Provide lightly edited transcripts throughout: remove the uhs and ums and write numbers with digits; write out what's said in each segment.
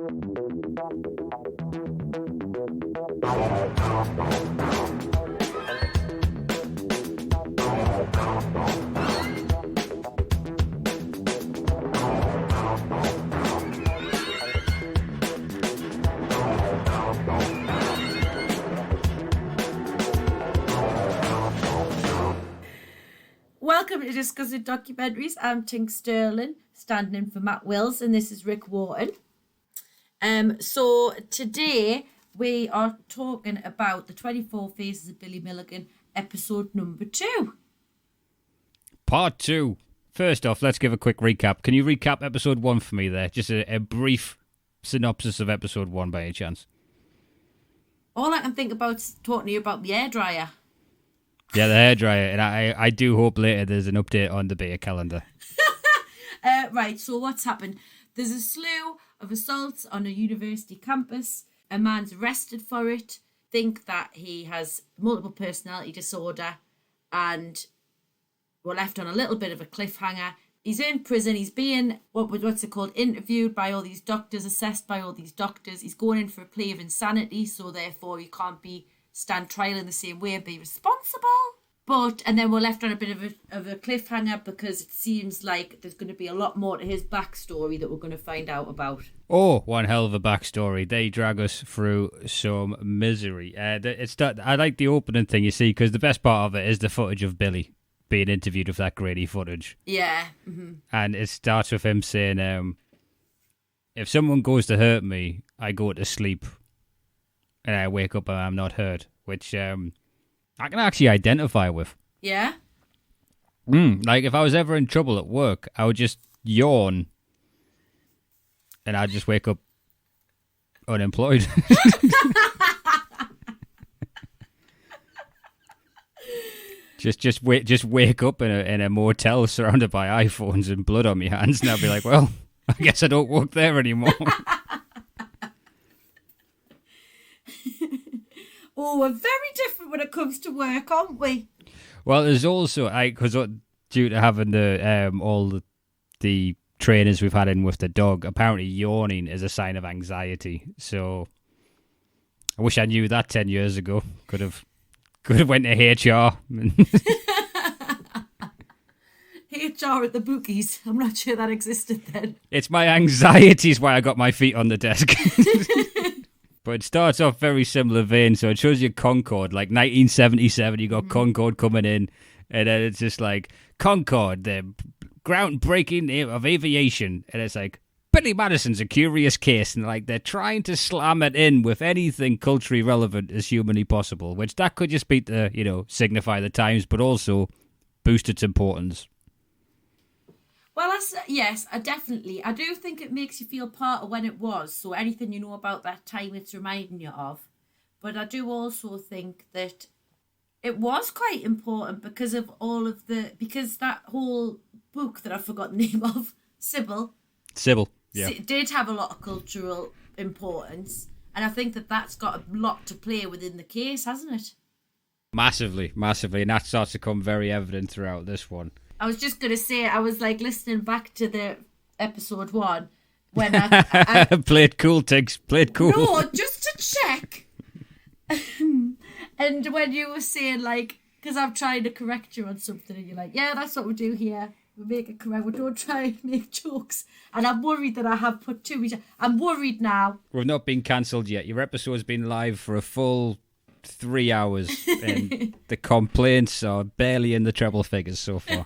Welcome to Discussing Documentaries. I'm Tinks Sterling, standing in for Matt Wills, and this is Rick Wharton. So today we are talking about the 24 Phases of Billy Miligan, episode number 2. Part 2. First off, let's give a quick recap. Can you recap episode 1 for me there? Just a brief synopsis of episode 1 by any chance. All I can think about is talking to you about the hairdryer. Yeah, the hairdryer, and I do hope later there's an update on the beer calendar. Right, so what's happened? There's a slew of assaults on a university campus. A man's arrested for it. Think that he has multiple personality disorder, and we're left on a little bit of a cliffhanger. He's in prison. He's being, what's it called, interviewed by all these doctors, assessed by all these doctors. He's going in for a plea of insanity, so therefore he can't stand trial in the same way and be responsible. And then we're left on a bit of a cliffhanger because it seems like there's going to be a lot more to his backstory that we're going to find out about. Oh, one hell of a backstory. They drag us through some misery. I like the opening thing, you see, because the best part of it is the footage of Billy being interviewed with that grainy footage. Yeah. Mm-hmm. And it starts with him saying, if someone goes to hurt me, I go to sleep and I wake up and I'm not hurt, which I can actually identify with. Yeah? Like, if I was ever in trouble at work, I would just yawn and I'd just wake up unemployed. just wake up in a motel surrounded by iPhones and blood on my hands, and I'd be like, well, I guess I don't work there anymore. Oh, we're very different when it comes to work, aren't we? Well, there's also, because due to having all the trainers we've had in with the dog, apparently yawning is a sign of anxiety. So I wish I knew that 10 years ago. Could have went to HR. HR at the bookies. I'm not sure that existed then. It's my anxiety is why I got my feet on the desk. But it starts off very similar vein, so it shows you Concorde, like 1977, you got Concorde coming in, and then it's just like, Concorde, the groundbreaking of aviation, and it's like, Billy Madison's a curious case, and like, they're trying to slam it in with anything culturally relevant as humanly possible, which that could just be to, signify the times, but also boost its importance. Well, yes, I do think it makes you feel part of when it was. So anything you know about that time, it's reminding you of. But I do also think that it was quite important because of because that whole book that I forgot the name of, Sybil, yeah, did have a lot of cultural importance. And I think that's got a lot to play within the case, hasn't it? Massively. And that starts to come very evident throughout this one. I was just going to say, I was like listening back to the episode 1 when I play it cool, Tiggs. Play it cool. No, just to check. And when you were saying, like, because I'm trying to correct you on something, and you're like, yeah, that's what we do here. We make it correct. We don't try and make jokes. And I'm worried that I have put too much. I'm worried now. We've not been cancelled yet. Your episode's been live for a full 3 hours, and the complaints are barely in the treble figures so far.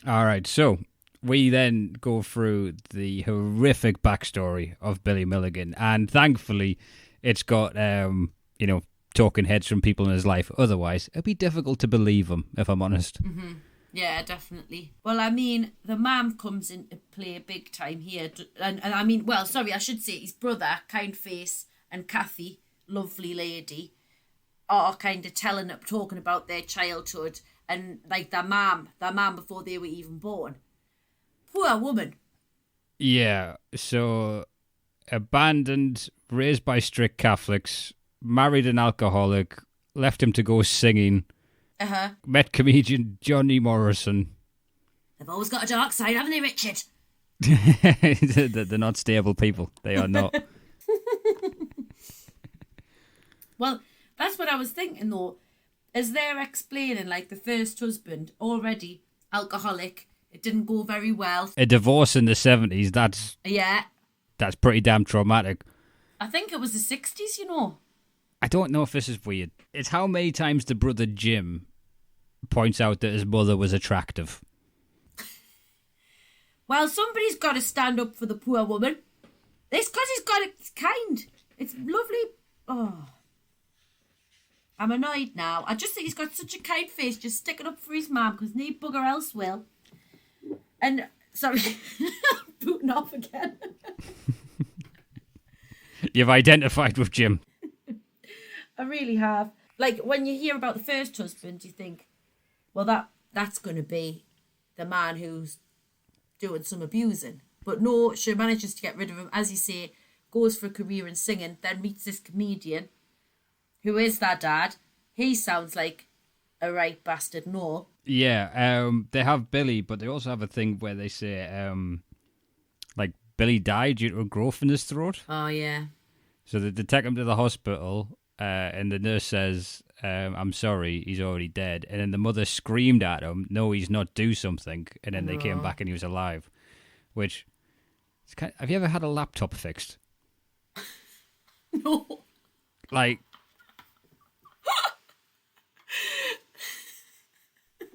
All right, so we then go through the horrific backstory of Billy Miligan, and thankfully it's got talking heads from people in his life. Otherwise it'd be difficult to believe him, if I'm honest. Mm-hmm. Yeah, definitely. Well, I mean, the mum comes into play big time here, and I mean, well, sorry, I should say his brother, Kind Face, and Kathy, lovely lady, are kind of talking about their childhood and like their mum before they were even born. Poor woman. Yeah, so abandoned, raised by strict Catholics, married an alcoholic, left him to go singing, met comedian Johnny Morrison. They've always got a dark side, haven't they, Richard? They're not stable people. They are not. Well, that's what I was thinking though. As they're explaining, like the first husband, already alcoholic, it didn't go very well. A divorce in the 70s, that's pretty damn traumatic. I think it was the 60s, you know. I don't know if this is weird. It's how many times the brother Jim points out that his mother was attractive. Well, somebody's got to stand up for the poor woman. It's because he's got it. It's kind. It's lovely. Oh. I'm annoyed now. I just think he's got such a kind face, just sticking up for his mum, because no bugger else will. And, sorry, booting off again. You've identified with Jim. I really have. Like, when you hear about the first husband, you think, well, that's going to be the man who's doing some abusing. But no, she manages to get rid of him, as you say, goes for a career in singing, then meets this comedian, who is their dad. He sounds like a right bastard, no. Yeah, they have Billy, but they also have a thing where they say, like, Billy died due to a growth in his throat. Oh, yeah. So they take him to the hospital, and the nurse says, I'm sorry, he's already dead. And then the mother screamed at him, no, he's not, do something. And then they came back and he was alive. Which, have you ever had a laptop fixed? No. Like,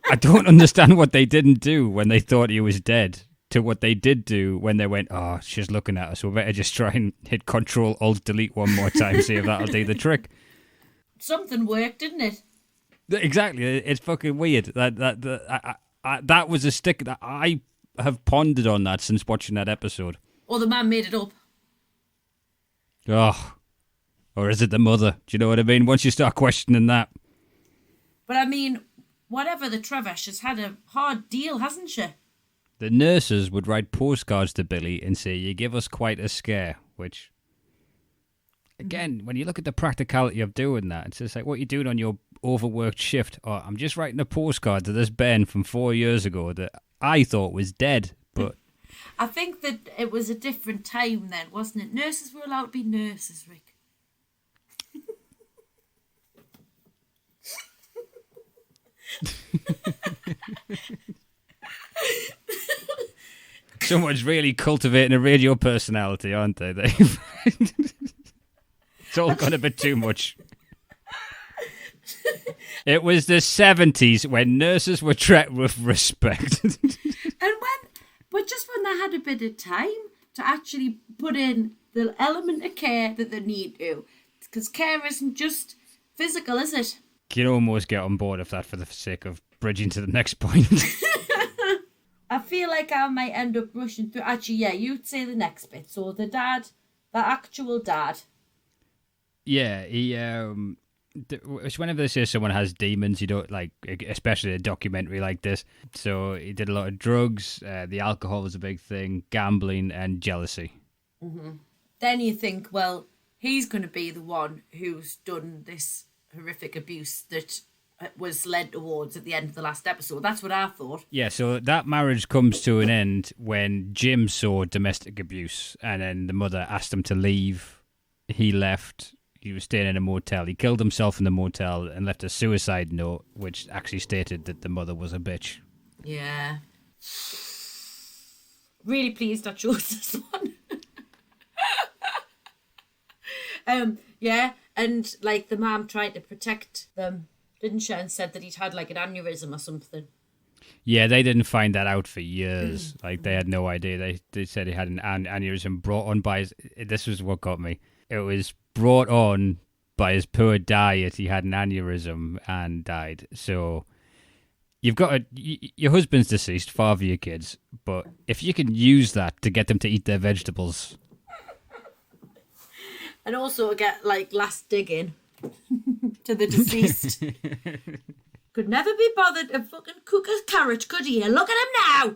I don't understand what they didn't do when they thought he was dead to what they did do when they went, oh, she's looking at us. We better just try and hit Control-Alt-Delete one more time, see if that'll do the trick. Something worked, didn't it? Exactly. It's fucking weird. That was a stick that I have pondered on that since watching that episode. Or the man made it up. Oh. Or is it the mother? Do you know what I mean? Once you start questioning that. But I mean, whatever the Trevish has had a hard deal, hasn't she? The nurses would write postcards to Billy and say, you give us quite a scare, which, again, when you look at the practicality of doing that, it's just like, what you're doing on your overworked shift. Oh, I'm just writing a postcard to this Ben from 4 years ago that I thought was dead, but... I think that it was a different time then, wasn't it? Nurses were allowed to be nurses, Rick. Someone's really cultivating a radio personality, aren't they? It's all got a bit too much. It was the 70s when nurses were treated with respect. But just when they had a bit of time to actually put in the element of care that they need to. Because care isn't just physical, is it? You'd almost get on board of that for the sake of bridging to the next point. I feel like I might end up rushing through. Actually, yeah, you'd say the next bit. So the dad, the actual dad. Yeah, he... whenever they say someone has demons, you don't like, especially a documentary like this. So he did a lot of drugs. The alcohol was a big thing, gambling and jealousy. Mm-hmm. Then you think, well, he's going to be the one who's done this horrific abuse that was led towards at the end of the last episode. That's what I thought. Yeah, so that marriage comes to an end when Jim saw domestic abuse, and then the mother asked him to leave. He left. He was staying in a motel. He killed himself in the motel and left a suicide note, which actually stated that the mother was a bitch. Yeah. Really pleased I chose this one. Yeah, and like the mom tried to protect them, didn't she? And said that he'd had like an aneurysm or something. Yeah, they didn't find that out for years. Like they had no idea. They said he had an aneurysm brought on by his... This was what got me. It was brought on by his poor diet. He had an aneurysm and died. So you've got your husband's deceased, father your kids, but if you can use that to get them to eat their vegetables. And also get like last digging to the deceased. Could never be bothered to fucking cook a carrot, could he? Look at him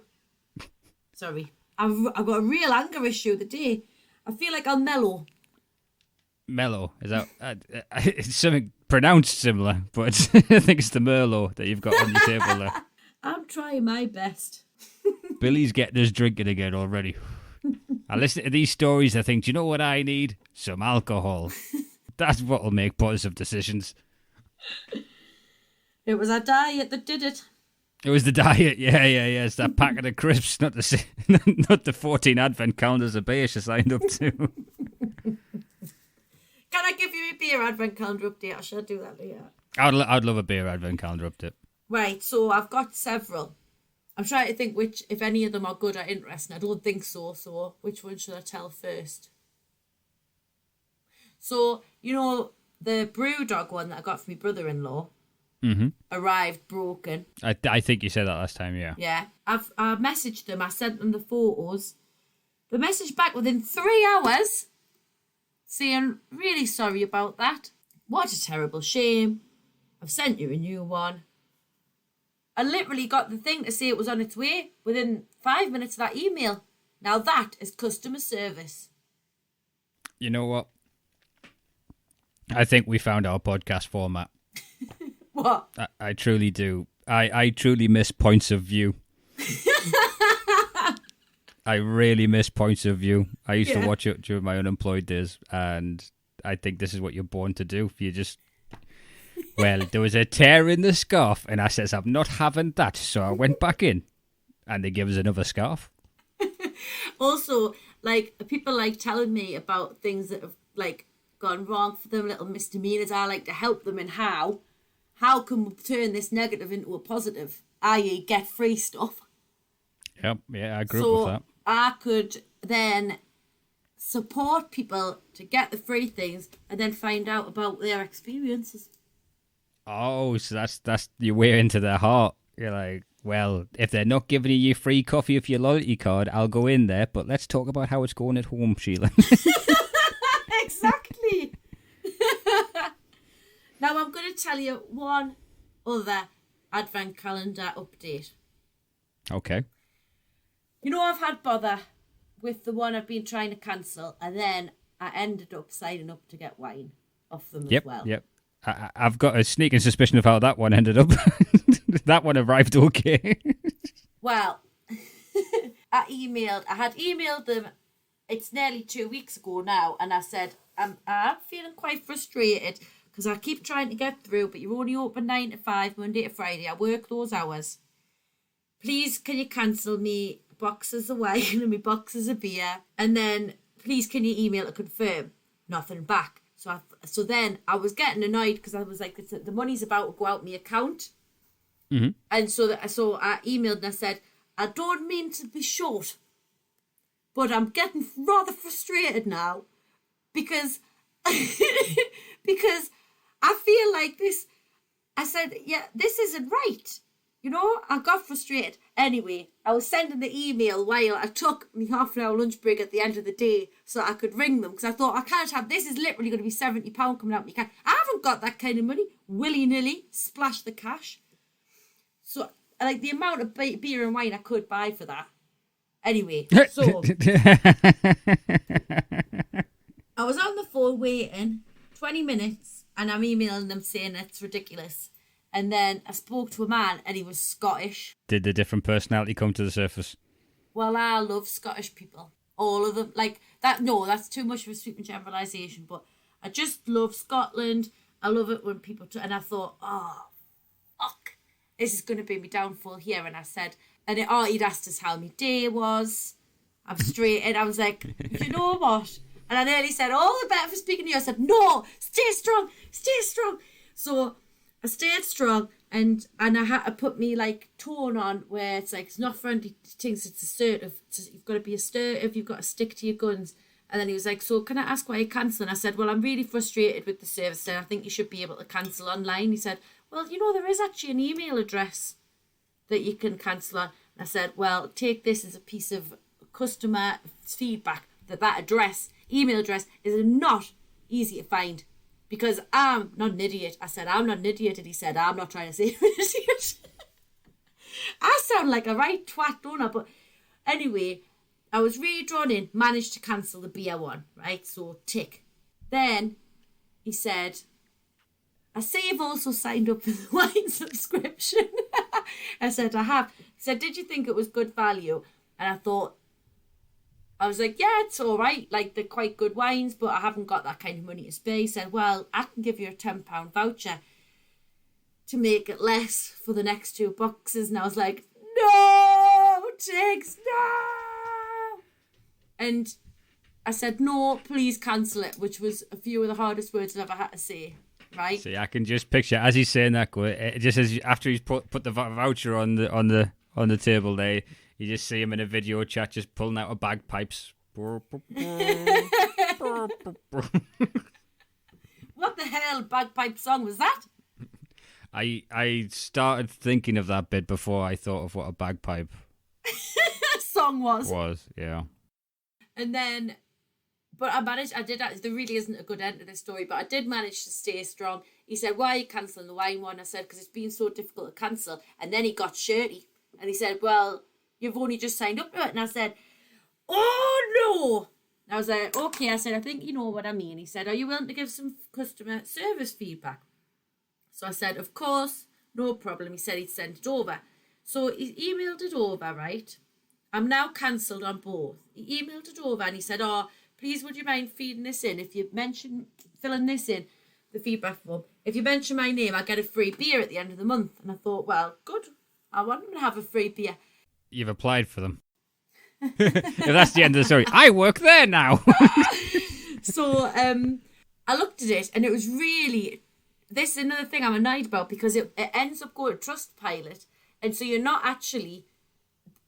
now. Sorry, I've got a real anger issue today. I feel like I'll mellow. Mellow, is that it's something pronounced similar, but I think it's the Merlot that you've got on your table there. I'm trying my best. Billy's getting us drinking again already. I listen to these stories, I think, do you know what I need? Some alcohol. That's what'll make positive decisions. It was our diet that did it. It was the diet, yeah. It's that packet of crisps, not the 14 advent calendars of beer she signed up to. Can I give you a beer advent calendar update? I should do that later. I'd love a beer advent calendar update. Right, so I've got several. I'm trying to think if any of them are good or interesting. I don't think so. So which one should I tell first? So, you know, the brew dog one that I got from my brother-in-law arrived broken. I think you said that last time, yeah. Yeah. I messaged them. I sent them the photos. The message back within 3 hours saying, really sorry about that. What a terrible shame. I've sent you a new one. I literally got the thing to say it was on its way within 5 minutes of that email. Now that is customer service. You know what? I think we found our podcast format. What? I truly do. I truly miss points of view. I really miss points of view. I used to watch it during my unemployed days, and I think this is what you're born to do. You just... Well, there was a tear in the scarf, and I says, I'm not having that. So I went back in, and they gave us another scarf. Also, like, people like telling me about things that have, like, gone wrong for them, little misdemeanors. I like to help them in how can we turn this negative into a positive, i.e. get free stuff. Yep, yeah, I grew up with that. I could then support people to get the free things and then find out about their experiences. Oh, so that's your way into their heart. You're like, well, if they're not giving you free coffee with your loyalty card, I'll go in there, but let's talk about how it's going at home, Sheila. Exactly. Now I'm going to tell you one other advent calendar update. Okay. You know, I've had bother with the one I've been trying to cancel, and then I ended up signing up to get wine off them as well. Yep. I've got a sneaking suspicion of how that one ended up. That one arrived okay. Well, I had emailed them, it's nearly 2 weeks ago now, and I said, I'm feeling quite frustrated because I keep trying to get through, but you're only open 9 to 5, Monday to Friday. I work those hours. Please, can you cancel me boxes of wine and me boxes of beer? And then, please, can you email to confirm? Nothing back. So then I was getting annoyed because I was like, the money's about to go out my account. Mm-hmm. And so I emailed and I said, I don't mean to be short, but I'm getting rather frustrated now because because I feel like this. I said, yeah, this isn't right. You know, I got frustrated. Anyway, I was sending the email while I took my half-an-hour lunch break at the end of the day so I could ring them because I thought, I can't have, this is literally going to be £70 coming out. I haven't got that kind of money. Willy-nilly, splash the cash. So, like, the amount of beer and wine I could buy for that. Anyway, so I was on the phone waiting 20 minutes and I'm emailing them saying it's ridiculous. And then I spoke to a man and he was Scottish. Did the different personality come to the surface? Well, I love Scottish people. All of them. Like, that. No, that's too much of a sweeping generalisation. But I just love Scotland. I love it when people... and I thought, oh, fuck. This is going to be my downfall here. And I said... he'd asked us how my day was. I'm straight. And I was like, you know what? And I nearly said, all the better for speaking to you. I said, no, stay strong. So... I stayed strong and I had to put me like tone on where it's like, it's not friendly things, it's assertive. You've got to be assertive, you've got to stick to your guns. And then he was like, so can I ask why you're cancelling? I said, well, I'm really frustrated with the service and I think you should be able to cancel online. He said, well, you know, there is actually an email address that you can cancel on. And I said, well, take this as a piece of customer feedback that email address is not easy to find. Because I'm not an idiot. I said, I'm not an idiot. And he said, I'm not trying to say I'm an idiot. I sound like a right twat, don't I? But anyway, I was really drawn in, managed to cancel the beer one, right? So, tick. Then he said, I see you've also signed up for the wine subscription. I said, I have. He said, did you think it was good value? And I was like, yeah, it's all right. Like, they're quite good wines, but I haven't got that kind of money to spare. He said, well, I can give you a £10 voucher to make it less for the next 2 boxes. And I was like, no, Tiggs, no. And I said, no, please cancel it, which was a few of the hardest words I've ever had to say, right? See, I can just picture as he's saying that, just as after he's put the voucher on the table there, you just see him in a video chat just pulling out a bagpipes. What the hell bagpipe song was that? I started thinking of that bit before I thought of what a bagpipe song was. Yeah. And then, but there really isn't a good end to this story, but I did manage to stay strong. He said, why are you cancelling the wine one? I said, because it's been so difficult to cancel. And then he got shirty. And he said, well, you've only just signed up to it. And I said, oh, no. And I was like, okay. I said, I think you know what I mean. He said, are you willing to give some customer service feedback? So I said, of course, no problem. He said he'd send it over. So he emailed it over, right? I'm now cancelled on both. He emailed it over and he said, oh, please would you mind feeding this in? If you mention filling this in, the feedback form, if you mention my name, I get a free beer at the end of the month. And I thought, well, good. I want them to have a free beer. You've applied for them. If that's the end of the story. I work there now. So I looked at it and it was really... This is another thing I'm annoyed about because it ends up going to Trustpilot. And so you're not actually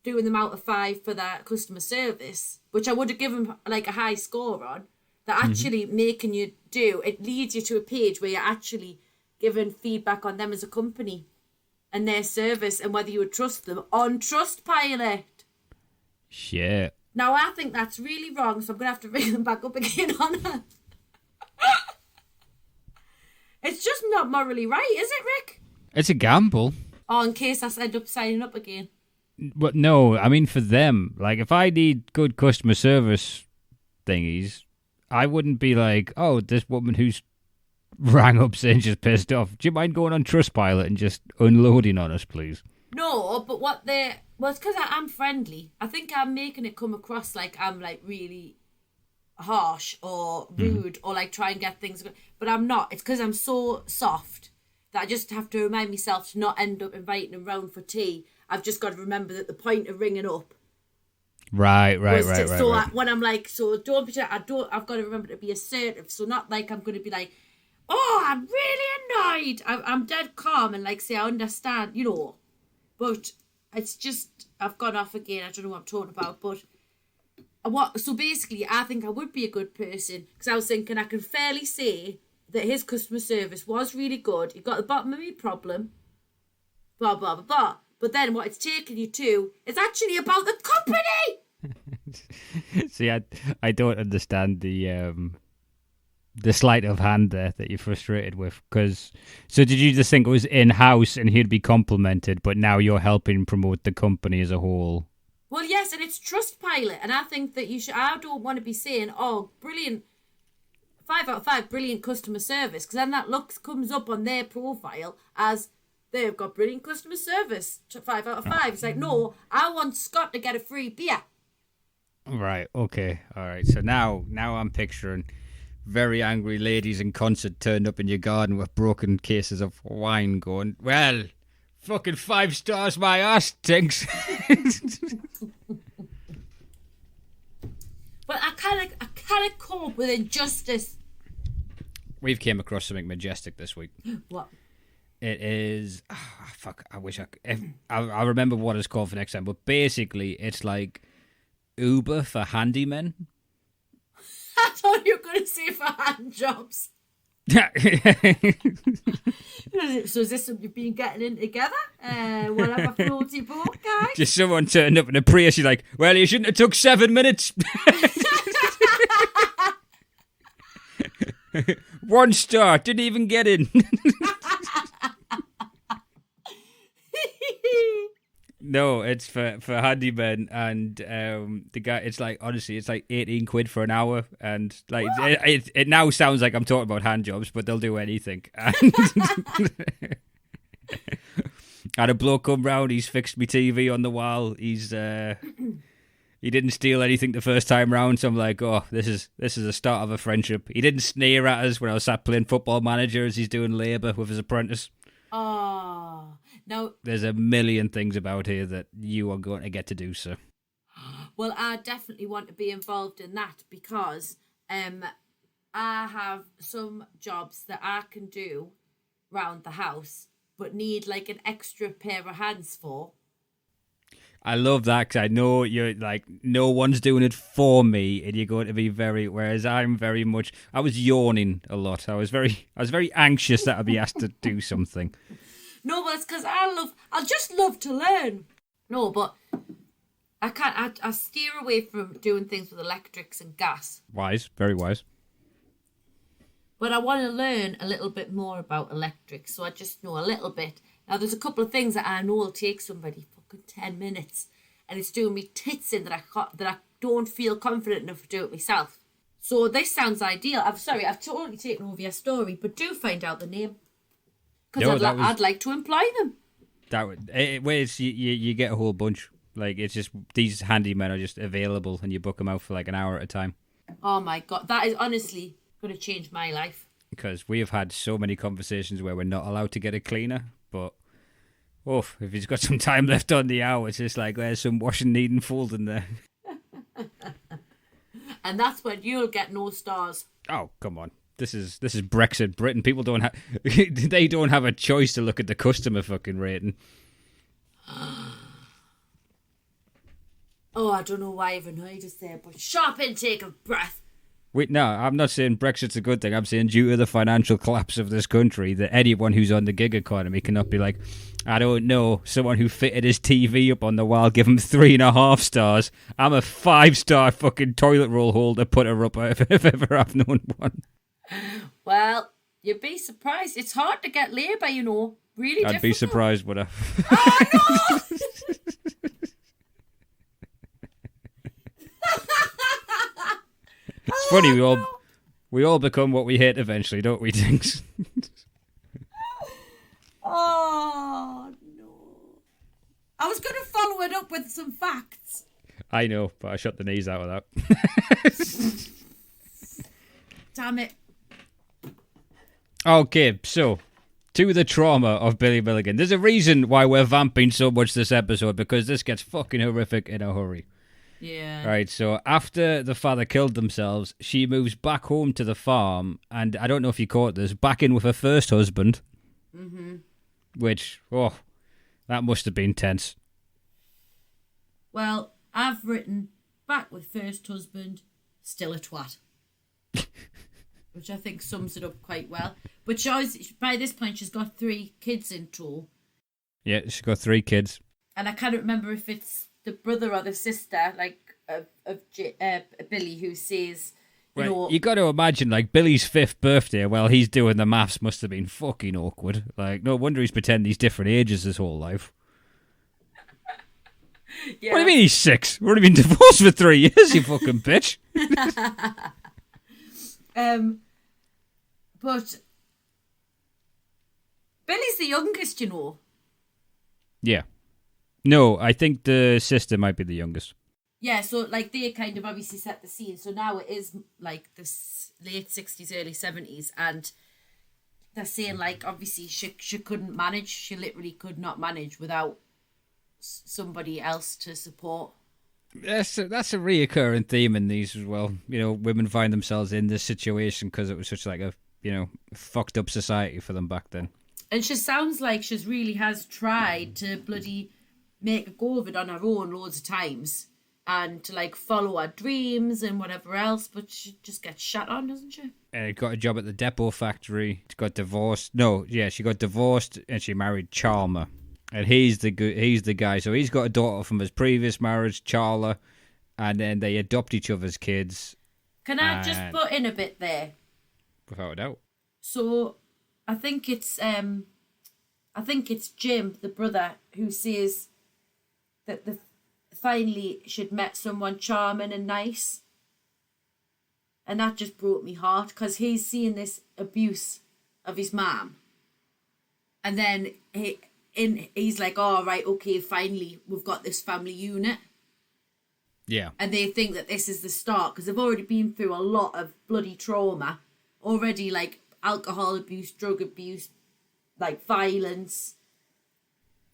doing them out of 5 for that customer service, which I would have given like a high score on. They're actually making you do. It leads you to a page where you're actually giving feedback on them as a company and their service and whether you would trust them on Trustpilot. Shit. Now, I think that's really wrong, so I'm going to have to ring them back up again on it. It's just not morally right, is it, Rick? It's a gamble. Oh, in case I end up signing up again. But no, I mean for them. Like, if I need good customer service thingies, I wouldn't be like, oh, this woman who's rang up saying she's pissed off. Do you mind going on Trustpilot and just unloading on us, please? No, but well, it's because I'm friendly. I think I'm making it come across like I'm like really harsh or rude or like try and get things, but I'm not. It's because I'm so soft that I just have to remind myself to not end up inviting them round for tea. I've just got to remember that the point of ringing up, right. So when I'm like, so don't be, I've got to remember to be assertive. So not like I'm going to be like, oh, I'm really annoyed. I'm dead calm and like say I understand, you know. But it's just I've gone off again. I don't know what I'm talking about, but. So basically, I think I would be a good person because I was thinking I can fairly say that his customer service was really good. He got the bottom of my problem, blah, blah, blah, blah. But then what it's taken you to is actually about the company. See, I don't understand the sleight of hand there that you're frustrated with. So did you just think it was in-house and he'd be complimented, but now you're helping promote the company as a whole? Well, yes, and it's Trustpilot, and I think that you should. I don't want to be saying, "Oh, brilliant, 5 out of 5, brilliant customer service," because then that comes up on their profile as they've got brilliant customer service, 5 out of 5. It's like, no, I want Scott to get a free beer. Right. Okay. All right. So now I'm picturing very angry ladies in concert turned up in your garden with broken cases of wine, going, "Well, fucking 5 stars, my ass, tinks." But I kind of come up with injustice. We've came across something majestic this week. What? It is... fuck, I wish I'll remember what it's called for next time. But basically, it's like Uber for handymen. I thought you were going to say for hand jobs. So is this something you've been getting in together? Whatever floats your boat, guys. Just someone turned up in a Prius. You're like, well, you shouldn't have took 7 minutes. 1 star. Didn't even get in. No, it's for handymen, and the guy. It's like, honestly, it's like 18 quid for an hour, and like it now sounds like I'm talking about hand jobs, but they'll do anything. And Had a bloke come round, he's fixed me TV on the wall. He didn't steal anything the first time round, so I'm like, oh, this is the start of a friendship. He didn't sneer at us when I was sat playing Football Manager as he's doing labour with his apprentice. Oh, now there's a million things about here that you are going to get to do, sir. Well, I definitely want to be involved in that because I have some jobs that I can do round the house, but need like an extra pair of hands for. I love that because I know you're like, no one's doing it for me, and you're going to be whereas I'm very much, I was yawning a lot. I was very anxious that I'd be asked to do something. No, but it's because I just love to learn. No, but I can't, I steer away from doing things with electrics and gas. Wise, very wise. But I want to learn a little bit more about electrics, so I just know a little bit. Now, there's a couple of things that I know will take somebody fucking 10 minutes, and it's doing me tits in that I don't feel confident enough to do it myself. So this sounds ideal. I've totally taken over your story, but do find out the name. Because I'd like to employ them. You get a whole bunch. Like, it's just, these handymen are just available, and you book them out for like an hour at a time. Oh my God, that is honestly going to change my life. Because we have had so many conversations where we're not allowed to get a cleaner, but if he's got some time left on the hour, it's just like there's some washing needing folding there. And that's when you'll get no stars. Oh, come on. This is Brexit Britain. People don't have they don't have a choice to look at the customer fucking rating. Oh, I don't know why I even heard you say it, but sharp intake of breath. Wait, no, I'm not saying Brexit's a good thing. I'm saying due to the financial collapse of this country, that anyone who's on the gig economy cannot be like, I don't know, someone who fitted his TV up on the wall, give him 3.5 stars. I'm a 5-star fucking toilet roll holder putter up if ever I've known one. Well, you'd be surprised. It's hard to get labour, you know. Really difficult. I'd be surprised, would I? Oh, no! It's funny, we all become what we hate eventually, don't we, Tinks? Oh, no. I was going to follow it up with some facts. I know, but I shut the knees out of that. Damn it. Okay, so, to the trauma of Billy Miligan. There's a reason why we're vamping so much this episode, because this gets fucking horrific in a hurry. Yeah. Right, so after the father killed themselves, she moves back home to the farm, and I don't know if you caught this, back in with her first husband. Mm-hmm. Which, that must have been tense. Well, I've written back with first husband, still a twat. Which I think sums it up quite well. But by this point, she's got 3 kids in tow. Yeah, she's got 3 kids. And I can't remember if it's the brother or the sister, like, of Billy, who says, you got to imagine, like, Billy's 5th birthday, well, he's doing the maths, must have been fucking awkward. Like, no wonder he's pretending he's different ages his whole life. Yeah. What do you mean he's 6? We've already been divorced for 3 years, you fucking bitch. But Billy's the youngest, you know. Yeah. No, I think the sister might be the youngest. Yeah, so like they kind of obviously set the scene. So now it is like the late 60s, early 70s, and they're saying like obviously she couldn't manage. She literally could not manage without somebody else to support. That's a reoccurring theme in these as well. You know, women find themselves in this situation because it was such like a, fucked up society for them back then. And she sounds like she really has tried to bloody make a go of it on her own loads of times and to like follow her dreams and whatever else, but she just gets shut on, doesn't she? Got a job at the depot factory. She got divorced. No, yeah, she got divorced and she married Chalmer. And he's the guy. So he's got a daughter from his previous marriage, Charla, and then they adopt each other's kids. Can I just put in a bit there? Without a doubt. So I think it's Jim, the brother, who says that finally she'd met someone charming and nice. And that just broke me heart because he's seeing this abuse of his mom. And then he's like, oh, right, okay, finally, we've got this family unit. Yeah. And they think that this is the start, because they've already been through a lot of bloody trauma. Already, like, alcohol abuse, drug abuse, like, violence.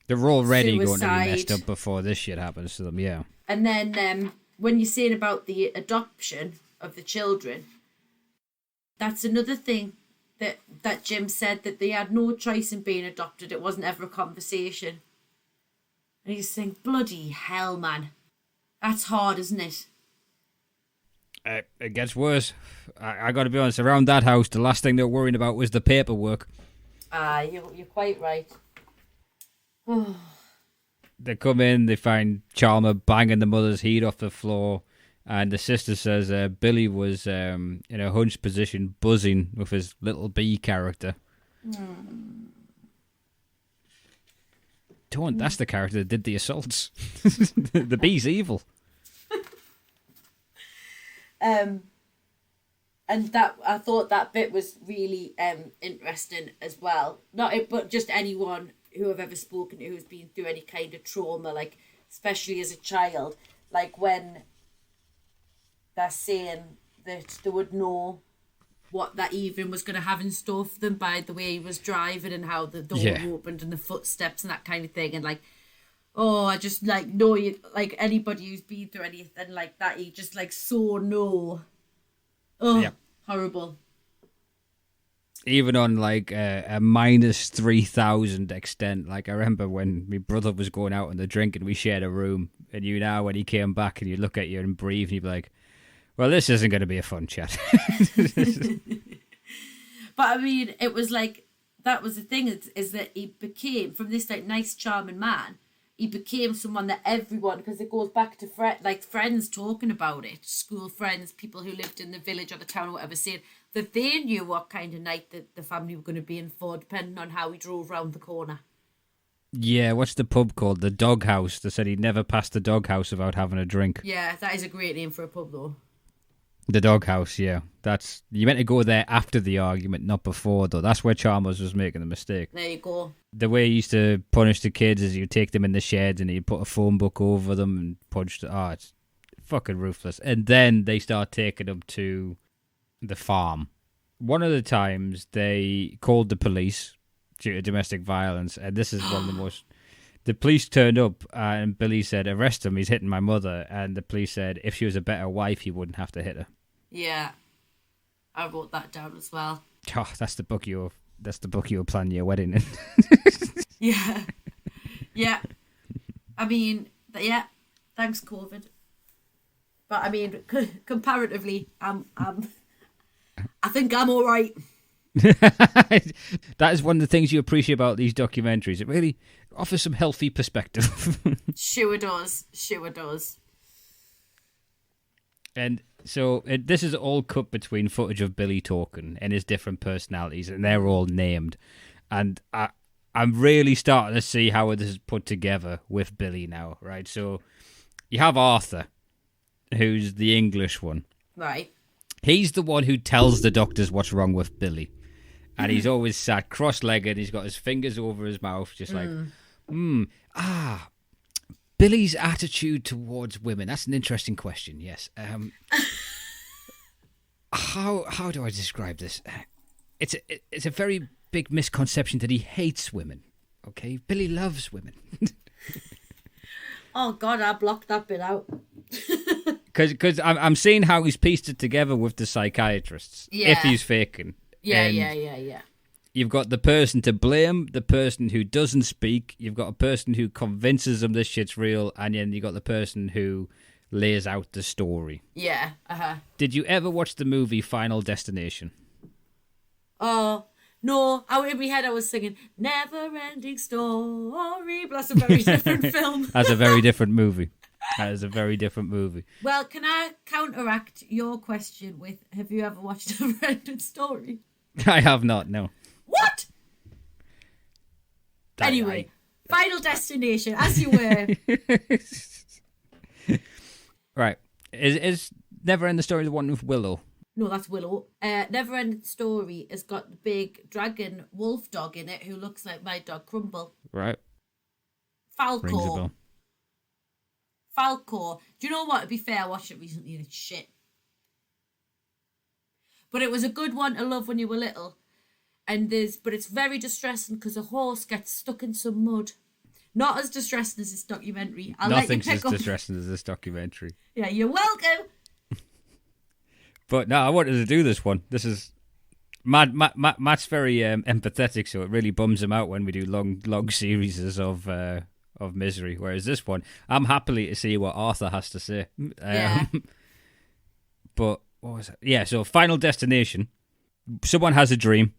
They're already going to suicide. be messed up before this shit happens to them, yeah. And then when you're saying about the adoption of the children, that's another thing that Jim said, that they had no choice in being adopted. It wasn't ever a conversation. And you just think, bloody hell, man. That's hard, isn't it? It gets worse. I got to be honest, around that house, the last thing they were worrying about was the paperwork. You're quite right. They come in, they find Chalmer banging the mother's heat off the floor, and the sister says Billy was in a hunched position, buzzing with his little bee character. Don't, that's the character that did the assaults. The bee's evil. And that, I thought that bit was really interesting as well. Not it, but just anyone who I've ever spoken to who's been through any kind of trauma, like especially as a child, like when they're saying that they would know what that evening was going to have in store for them by the way he was driving and how the door opened and the footsteps and that kind of thing. And like, oh, I just like know you, like anybody who's been through anything like that, you just like so know. Oh, horrible. Even on like a minus 3,000 extent. Like I remember when my brother was going out on the drink and we shared a room, and you now when he came back and you look at you and breathe and you'd be like, well, this isn't going to be a fun chat. But I mean, it was like, that was the thing, is that he became, from this like nice charming man, he became someone that everyone, because it goes back to friends talking about it, school friends, people who lived in the village or the town or whatever, saying that they knew what kind of night that the family were going to be in for, depending on how he drove round the corner. Yeah, what's the pub called? The Doghouse. They said he'd never passed the Doghouse without having a drink. Yeah, that is a great name for a pub though. The Doghouse, yeah. That's, you meant to go there after the argument, not before, though. That's where Chalmers was making the mistake. There you go. The way he used to punish the kids is he'd take them in the shed and he'd put a phone book over them and punch them. Oh, it's fucking ruthless. And then they start taking them to the farm. One of the times they called the police due to domestic violence, and this is one of the most... The police turned up and Billy said, arrest him, he's hitting my mother. And the police said, if she was a better wife, he wouldn't have to hit her. Yeah, I wrote that down as well. Oh, that's the book you were planning your wedding in. Yeah. I mean, yeah. Thanks, COVID. But I mean, comparatively, I think I'm all right. That is one of the things you appreciate about these documentaries. It really offers some healthy perspective. Sure does. And so this is all cut between footage of Billy talking and his different personalities, and they're all named. And I'm really starting to see how this is put together with Billy now, right? So you have Arthur, who's the English one. Right. He's the one who tells the doctors what's wrong with Billy. And he's always sat cross-legged. He's got his fingers over his mouth, just like, Billy's attitude towards women. That's an interesting question, yes. How do I describe this? It's a very big misconception that he hates women, okay? Billy loves women. Oh, God, I blocked that bit out. Because I'm seeing how he's pieced it together with the psychiatrists, if he's faking. Yeah. You've got the person to blame, the person who doesn't speak, you've got a person who convinces them this shit's real, and then you've got the person who lays out the story. Yeah, Did you ever watch the movie Final Destination? Oh, no, in my head I was singing Never Ending Story, but that's a very different film. That's a very different movie. That is a very different movie. Well, can I counteract your question with, have you ever watched Never Ending Story? I have not, no. What? Anyway, Final Destination, as you were. Right. Is Never End the Story the one with Willow? No, that's Willow. Never Ending Story has got the big dragon wolf dog in it who looks like my dog Crumble. Right. Rings a Falcor. bell. Falcor. Do you know what? To be fair, I watched it recently and it's shit. But it was a good one to love when you were little. But it's very distressing because a horse gets stuck in some mud. Not as distressing as this documentary. Nothing's as distressing as this documentary. Yeah, you're welcome. But no, I wanted to do this one. This is Matt's very empathetic, so it really bums him out when we do long series of misery. Whereas this one, I'm happily to see what Arthur has to say. Yeah. But what was it? Yeah. So Final Destination. Someone has a dream.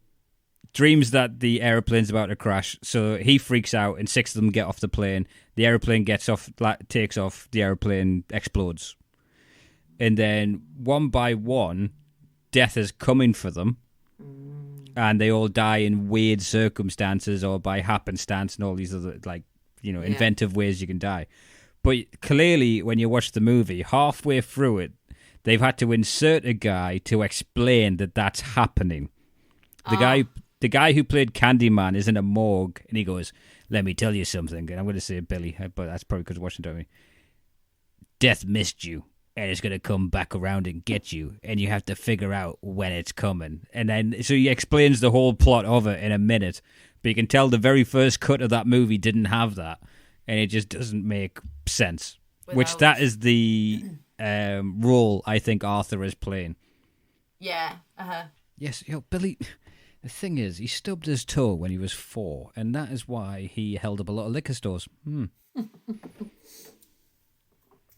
Dreams that the aeroplane's about to crash, so he freaks out, and 6 of them get off the plane. The aeroplane takes off. The aeroplane explodes. And then one by one, death is coming for them. And they all die in weird circumstances or by happenstance and all these other, inventive ways you can die. But clearly, when you watch the movie, halfway through it, they've had to insert a guy to explain that that's happening. The guy who played Candyman is in a morgue, and he goes, "Let me tell you something." And I'm going to say Billy, but that's probably because watching it. Death missed you. And it's going to come back around and get you, and you have to figure out when it's coming. And then, so he explains the whole plot of it in a minute, but you can tell the very first cut of that movie didn't have that, and it just doesn't make sense. Which that is the role I think Arthur is playing. Yeah, Yes, Billy, the thing is, he stubbed his toe when he was 4, and that is why he held up a lot of liquor stores.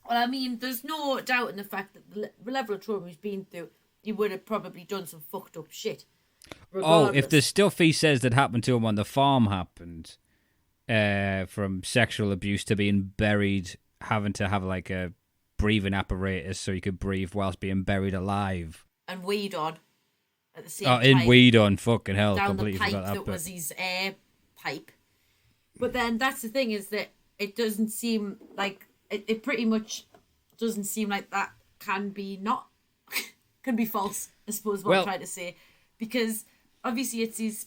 Well, I mean, there's no doubt in the fact that the level of trauma he's been through, he would have probably done some fucked up shit. Regardless. Oh, if the stuff he says that happened to him on the farm happened, from sexual abuse to being buried, having to have like a breathing apparatus so he could breathe whilst being buried alive. And weed on at the same time. Oh, in weed on, fucking hell, down completely the pipe forgot that was his air pipe. But then that's the thing, is that it doesn't seem like... It pretty much doesn't seem like that can be false, I suppose, what I'm trying to say. Because obviously it's his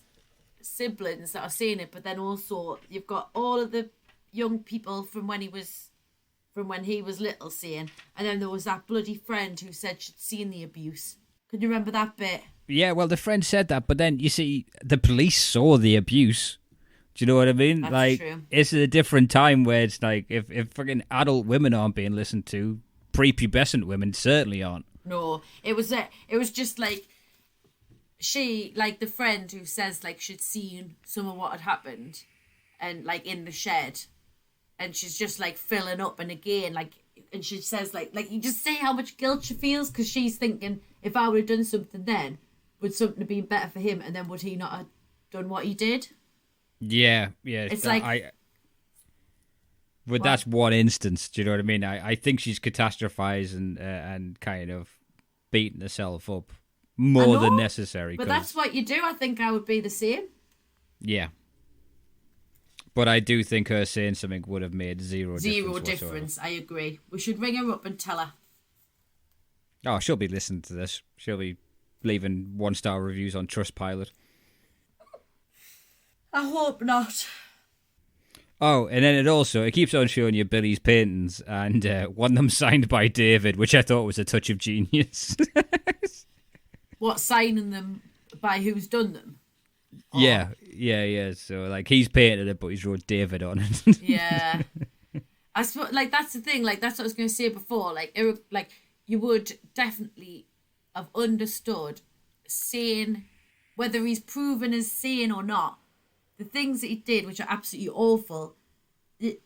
siblings that are saying it, but then also you've got all of the young people from when he was little saying, and then there was that bloody friend who said she'd seen the abuse. Can you remember that bit? Yeah, well, the friend said that, but then, you see, the police saw the abuse. Do you know what I mean? That's true. It's a different time where it's like, if fucking adult women aren't being listened to, prepubescent women certainly aren't. No, it was just like, she, like the friend who says like she'd seen some of what had happened, and like in the shed, and she's just like filling up, and again, like, and she says like you just say how much guilt she feels, because she's thinking, if I would have done something then, would something have been better for him, and then would he not have done what he did? Yeah. It's that's one instance. Do you know what I mean? I think she's catastrophizing and kind of beating herself up more than necessary. But that's what you do. I think I would be the same. Yeah. But I do think her saying something would have made zero difference. I agree. We should ring her up and tell her. Oh, she'll be listening to this. She'll be leaving 1-star reviews on Trustpilot. I hope not. Oh, and then it keeps on showing you Billy's paintings, and one of them signed by David, which I thought was a touch of genius. What, signing them by who's done them? Oh. Yeah. So, like, he's painted it, but he's wrote David on it. Yeah. I suppose, like, that's the thing. Like, that's what I was going to say before. Like, you would definitely have understood saying, whether he's proven as sane or not, the things that he did, which are absolutely awful,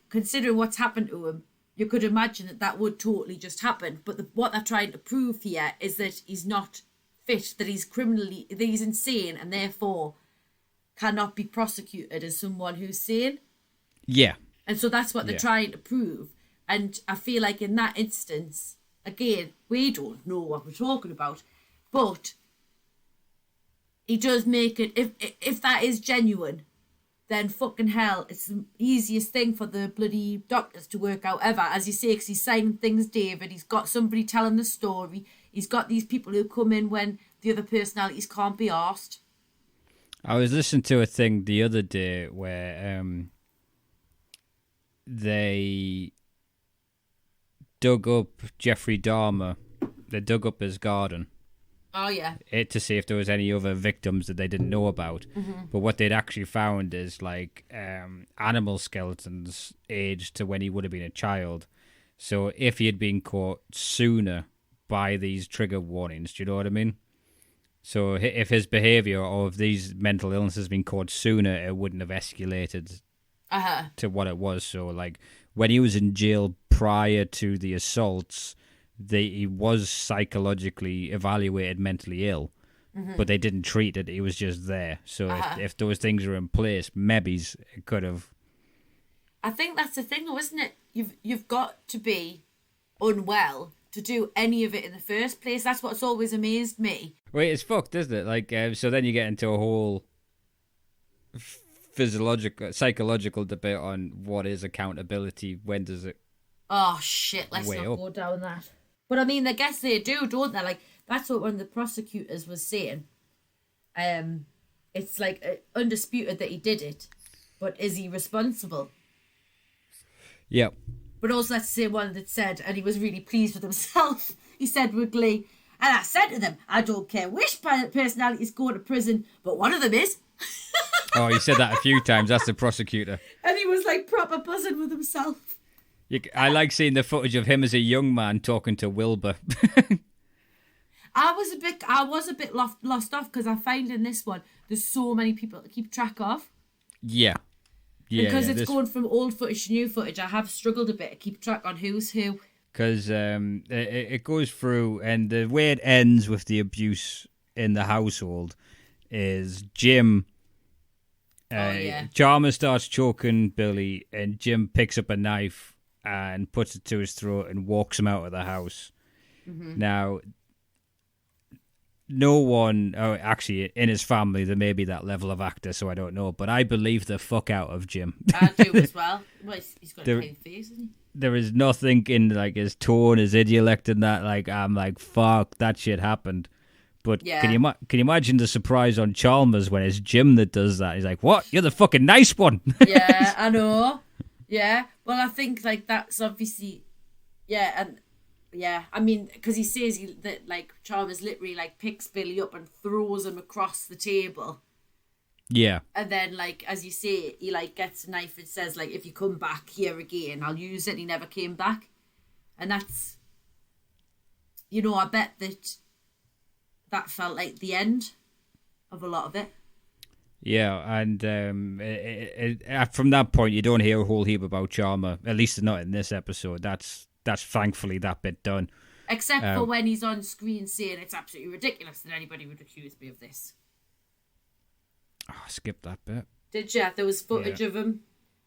considering what's happened to him, you could imagine that would totally just happen. But what they're trying to prove here is that he's not fit, that he's insane, and therefore cannot be prosecuted as someone who's sane. Yeah. And so that's what they're trying to prove. And I feel like in that instance, again, we don't know what we're talking about, but he does make it, if that is genuine, then fucking hell, it's the easiest thing for the bloody doctors to work out ever. As you say, because he's signing things, David, he's got somebody telling the story, he's got these people who come in when the other personalities can't be asked. I was listening to a thing the other day where they dug up Jeffrey Dahmer. They dug up his garden. Oh, yeah. To see if there was any other victims that they didn't know about. Mm-hmm. But what they'd actually found is like animal skeletons aged to when he would have been a child. So if he had been caught sooner by these trigger warnings, do you know what I mean? So if his behavior or if these mental illnesses had been caught sooner, it wouldn't have escalated to what it was. So like when he was in jail prior to the assaults, he was psychologically evaluated mentally ill, but they didn't treat it. He was just there. So if those things were in place, maybe it could have. I think that's the thing, though, isn't it? You've got to be unwell to do any of it in the first place. That's what's always amazed me. Wait, it's fucked, isn't it? Like, so then you get into a whole psychological debate on what is accountability. When does it? Oh shit! Let's not go down that. But I mean, I guess they do, don't they? Like that's what one of the prosecutors was saying. It's like undisputed that he did it, but is he responsible? Yeah. But also, let's say one that said, and he was really pleased with himself. He said with glee, and I said to them, I don't care which personalities go to prison, but one of them is. Oh, he said that a few times. That's the prosecutor. And he was like proper buzzing with himself. I like seeing the footage of him as a young man talking to Wilbur. I was a bit lost off because I find in this one there's so many people to keep track of. Yeah. Because it's going from old footage to new footage, I have struggled a bit to keep track on who's who. Because it goes through, and the way it ends with the abuse in the household is Jim. Chalmers starts choking Billy, and Jim picks up a knife and puts it to his throat and walks him out of the house. Mm-hmm. Now, no one, actually, in his family, there may be that level of actor, so I don't know, but I believe the fuck out of Jim. I do as well. Well, he's got a kind face, isn't he? There is nothing in like his tone, his idiolect, and that. Like I'm like, fuck, that shit happened. But can you imagine the surprise on Chalmers when it's Jim that does that? He's like, "What? You're the fucking nice one." Yeah, I know. Yeah, well, I think like that's obviously, yeah, and yeah, I mean, because he says that like Chalmers literally like picks Billy up and throws him across the table. Yeah. And then, like, as you say, he, like, gets a knife and says, like, if you come back here again, I'll use it. And he never came back. And that's, you know, I bet that felt like the end of a lot of it. Yeah, and from that point, you don't hear a whole heap about Chalmers, at least not in this episode. That's thankfully that bit done. Except for when he's on screen saying it's absolutely ridiculous that anybody would accuse me of this. Oh, I skipped that bit. Did you? There was footage of him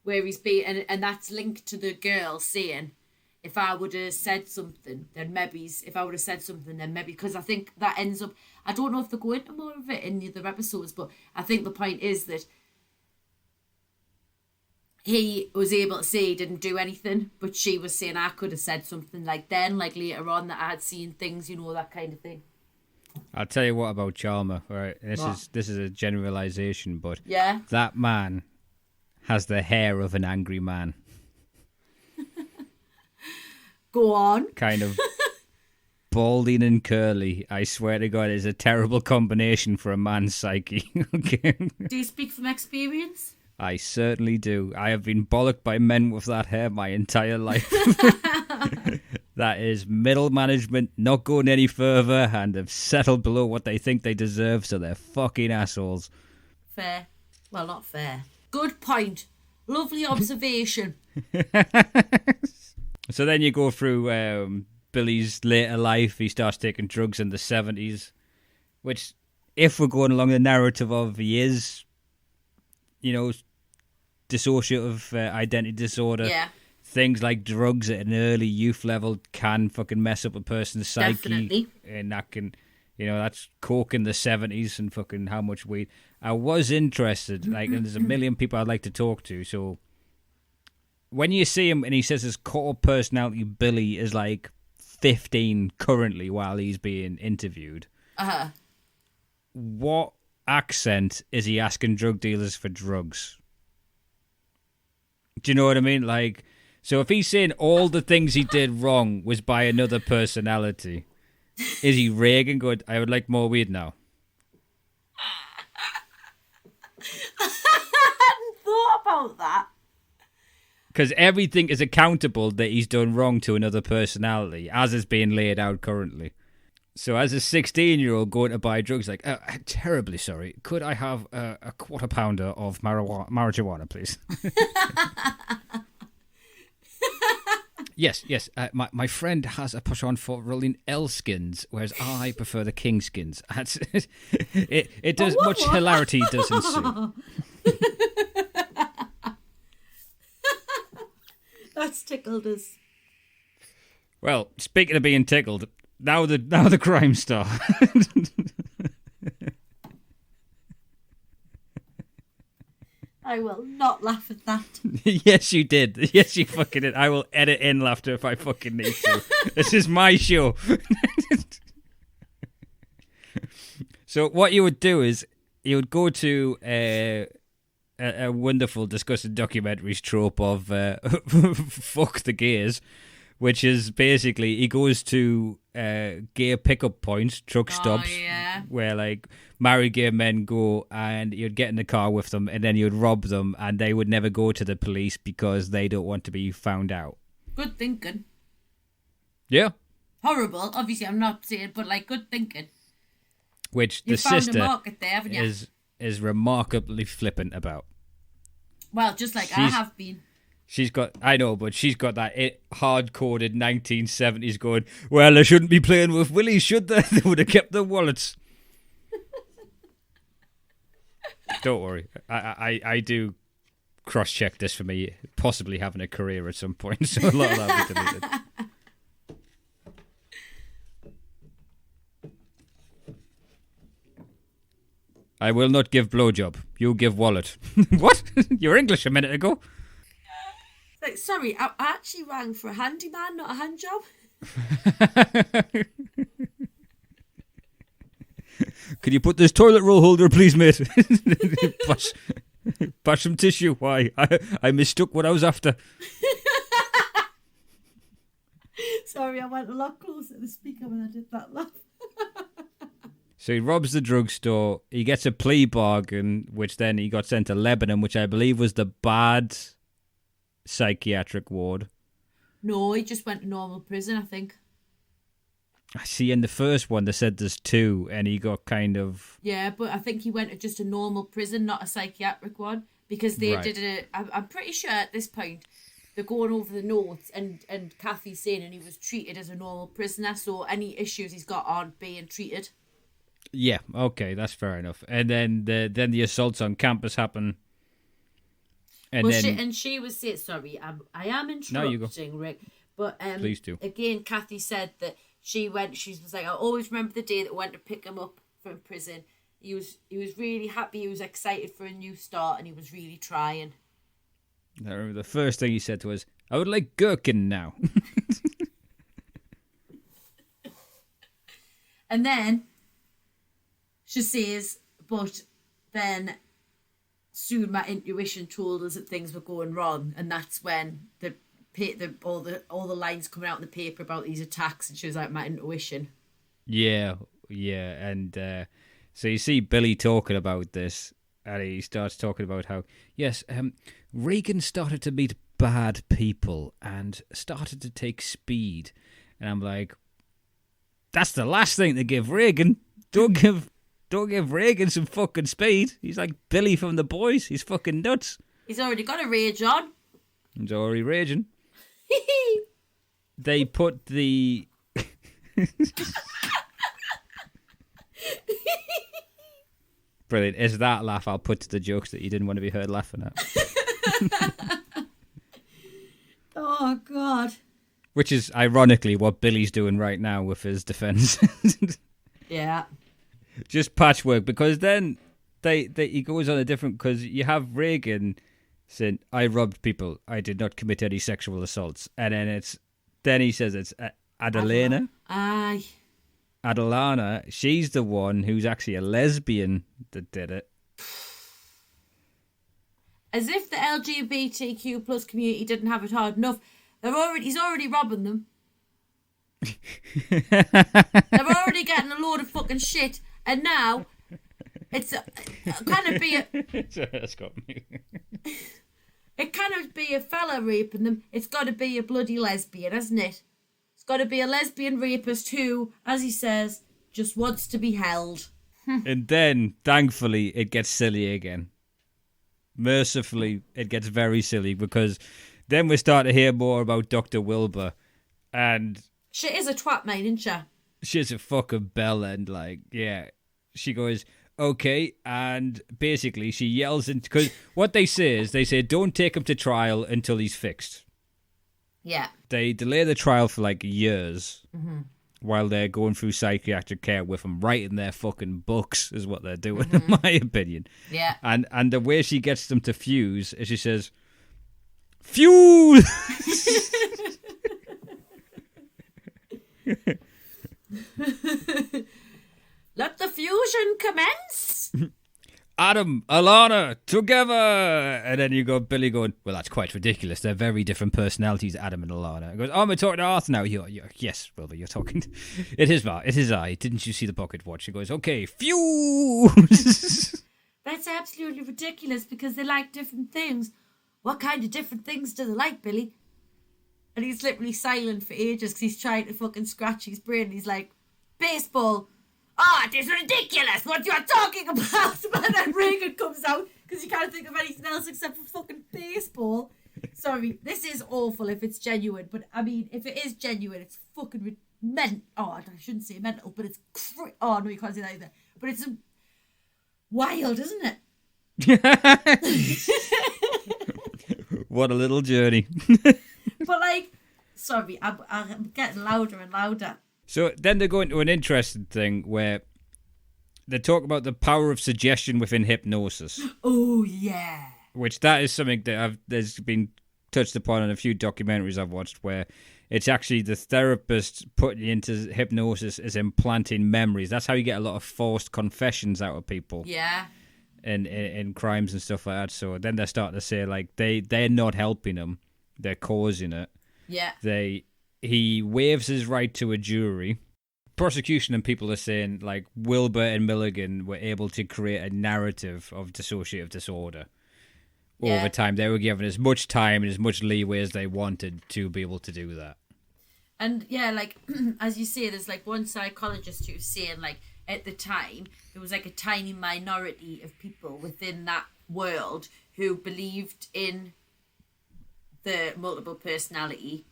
where he's being, and that's linked to the girl saying, if I would have said something, then maybe, because I think that ends up, I don't know if they go into more of it in the other episodes, but I think the point is that he was able to say he didn't do anything, but she was saying I could have said something like then, like later on, that I had seen things, you know, that kind of thing. I'll tell you what about Chalmers, right? This is a generalization, but yeah, that man has the hair of an angry man. Go on. Kind of balding and curly. I swear to God, it's a terrible combination for a man's psyche. Okay. Do you speak from experience? I certainly do. I have been bollocked by men with that hair my entire life. That is middle management not going any further and have settled below what they think they deserve, so they're fucking assholes. Fair. Well, not fair. Good point. Lovely observation. So then you go through Billy's later life. He starts taking drugs in the 70s, which, if we're going along the narrative of he is, you know, dissociative identity disorder. Yeah. Things like drugs at an early youth level can fucking mess up a person's psyche. Definitely. And that can, you know, that's coke in the 70s and fucking how much weed. I was interested, like, and there's a million people I'd like to talk to. So when you see him and he says his core personality, Billy, is like 15 currently while he's being interviewed. Uh-huh. What accent is he asking drug dealers for drugs? Do you know what I mean? Like, So if he's saying all the things he did wrong was by another personality, is he Reagan going, I would like more weed now? I hadn't thought about that. Because everything is accountable that he's done wrong to another personality, as is being laid out currently. So as a 16-year-old going to buy drugs, like, terribly sorry, could I have a quarter pounder of marijuana, please? Yes. My friend has a penchant for rolling L skins, whereas I prefer the king skins. It does much hilarity does ensue. That's tickled us. Well, speaking of being tickled, now the crime star. I will not laugh at that. Yes, you did. Yes, you fucking did. I will edit in laughter if I fucking need to. This is my show. So what you would do is you would go to a wonderful disgusting documentaries trope of fuck the gays, which is basically he goes to gay pickup points, truck stops, where like married gay men go, and you'd get in the car with them, and then you'd rob them, and they would never go to the police because they don't want to be found out. Good thinking. Yeah. Horrible. Obviously, I'm not saying, but like good thinking. Which you the sister found a market there, haven't you? is remarkably flippant about. Well, just like I have been. She's got that hard-coded 1970s going, well, they shouldn't be playing with willies, should they? They would have kept their wallets. Don't worry. I do cross-check this for me possibly having a career at some point, so a lot of that will be deleted. I will not give blowjob. You give wallet. What? You were English a minute ago. Like, sorry, I actually rang for a handyman, not a hand job. Can you put this toilet roll holder, please, mate? Pass some tissue. Why? I mistook what I was after. Sorry, I went a lot closer to the speaker when I did that laugh. So he robs the drugstore. He gets a plea bargain, which then he got sent to Lebanon, which I believe was the bad psychiatric ward. No, he just went to normal prison, I think. I see in the first one they said there's two, and he got kind of... Yeah, but I think he went to just a normal prison, not a psychiatric one, because they did it. I'm pretty sure at this point they're going over the notes, and Kathy's saying, and he was treated as a normal prisoner, so any issues he's got aren't being treated. Yeah, okay, that's fair enough. And then the assaults on campus happen. And she was saying, sorry, I am interrupting, Rick, but please do. Again, Kathy said that she was like, I always remember the day that we went to pick him up from prison. He was really happy, he was excited for a new start, and he was really trying. I remember the first thing he said to us, I would like gherkin now. And then she says, but then soon my intuition told us that things were going wrong, and that's when all the lines coming out in the paper about these attacks, and she was like, my intuition. Yeah, and so you see Billy talking about this, and he starts talking about how, yes, Reagan started to meet bad people and started to take speed, and I'm like, that's the last thing to give Reagan. Don't give Reagan some fucking speed. He's like Billy from The Boys. He's fucking nuts. He's already got a rage on. He's already raging. They put the... Brilliant. Is that laugh I'll put to the jokes that you didn't want to be heard laughing at. Oh, God. Which is, ironically, what Billy's doing right now with his defence. Yeah. Just patchwork, because then he goes on a different... Because you have Reagan saying, I robbed people. I did not commit any sexual assaults. And then he says it's Adelana. Aye. Adelana, she's the one who's actually a lesbian that did it. As if the LGBTQ plus community didn't have it hard enough. He's already robbing them. They're already getting a load of fucking shit. And now, it's kind of be a... That's got me. It cannot be a fella raping them. It's got to be a bloody lesbian, hasn't it? It's got to be a lesbian rapist who, as he says, just wants to be held. And then, thankfully, it gets silly again. Mercifully, it gets very silly because then we start to hear more about Dr. Wilbur. And she is a twat, mate, isn't she? She's a fucking bellend, like, yeah. She goes, okay, and basically she yells, because what they say is, don't take him to trial until he's fixed. Yeah. They delay the trial for like years while they're going through psychiatric care with him, writing their fucking books is what they're doing, in my opinion. Yeah. And the way she gets them to fuse is she says, fuse! Let the fusion commence. Adam, Alana, together! And then you got Billy going, well, that's quite ridiculous. They're very different personalities, Adam and Alana. He goes, oh, I'm talking to Arthur now. Yes, Wilbur, you're talking. It is I. Didn't you see the pocket watch? He goes, okay, fuse! That's absolutely ridiculous because they like different things. What kind of different things do they like, Billy? And he's literally silent for ages because he's trying to fucking scratch his brain. He's like, baseball. Oh, it is ridiculous what you are talking about. But then Reagan comes out because you can't think of anything else except for fucking baseball. Sorry, this is awful if it's genuine. But, I mean, if it is genuine, it's fucking oh, I shouldn't say mental, but it's... oh, no, you can't say that either. But it's wild, isn't it? What a little journey. But, like, sorry, I'm getting louder and louder. So then they go into an interesting thing where they talk about the power of suggestion within hypnosis. Oh, yeah. Which that is something that there's been touched upon in a few documentaries I've watched where it's actually the therapist putting you into hypnosis is implanting memories. That's how you get a lot of forced confessions out of people. Yeah. In crimes and stuff like that. So then they're starting to say, like, they're not helping them. They're causing it. Yeah. He waives his right to a jury. Prosecution and people are saying, like, Wilbur and Milligan were able to create a narrative of dissociative disorder. Yeah. Over time, they were given as much time and as much leeway as they wanted to be able to do that. And, yeah, like, as you say, there's, like, one psychologist who's saying, like, at the time, there was, like, a tiny minority of people within that world who believed in the multiple personality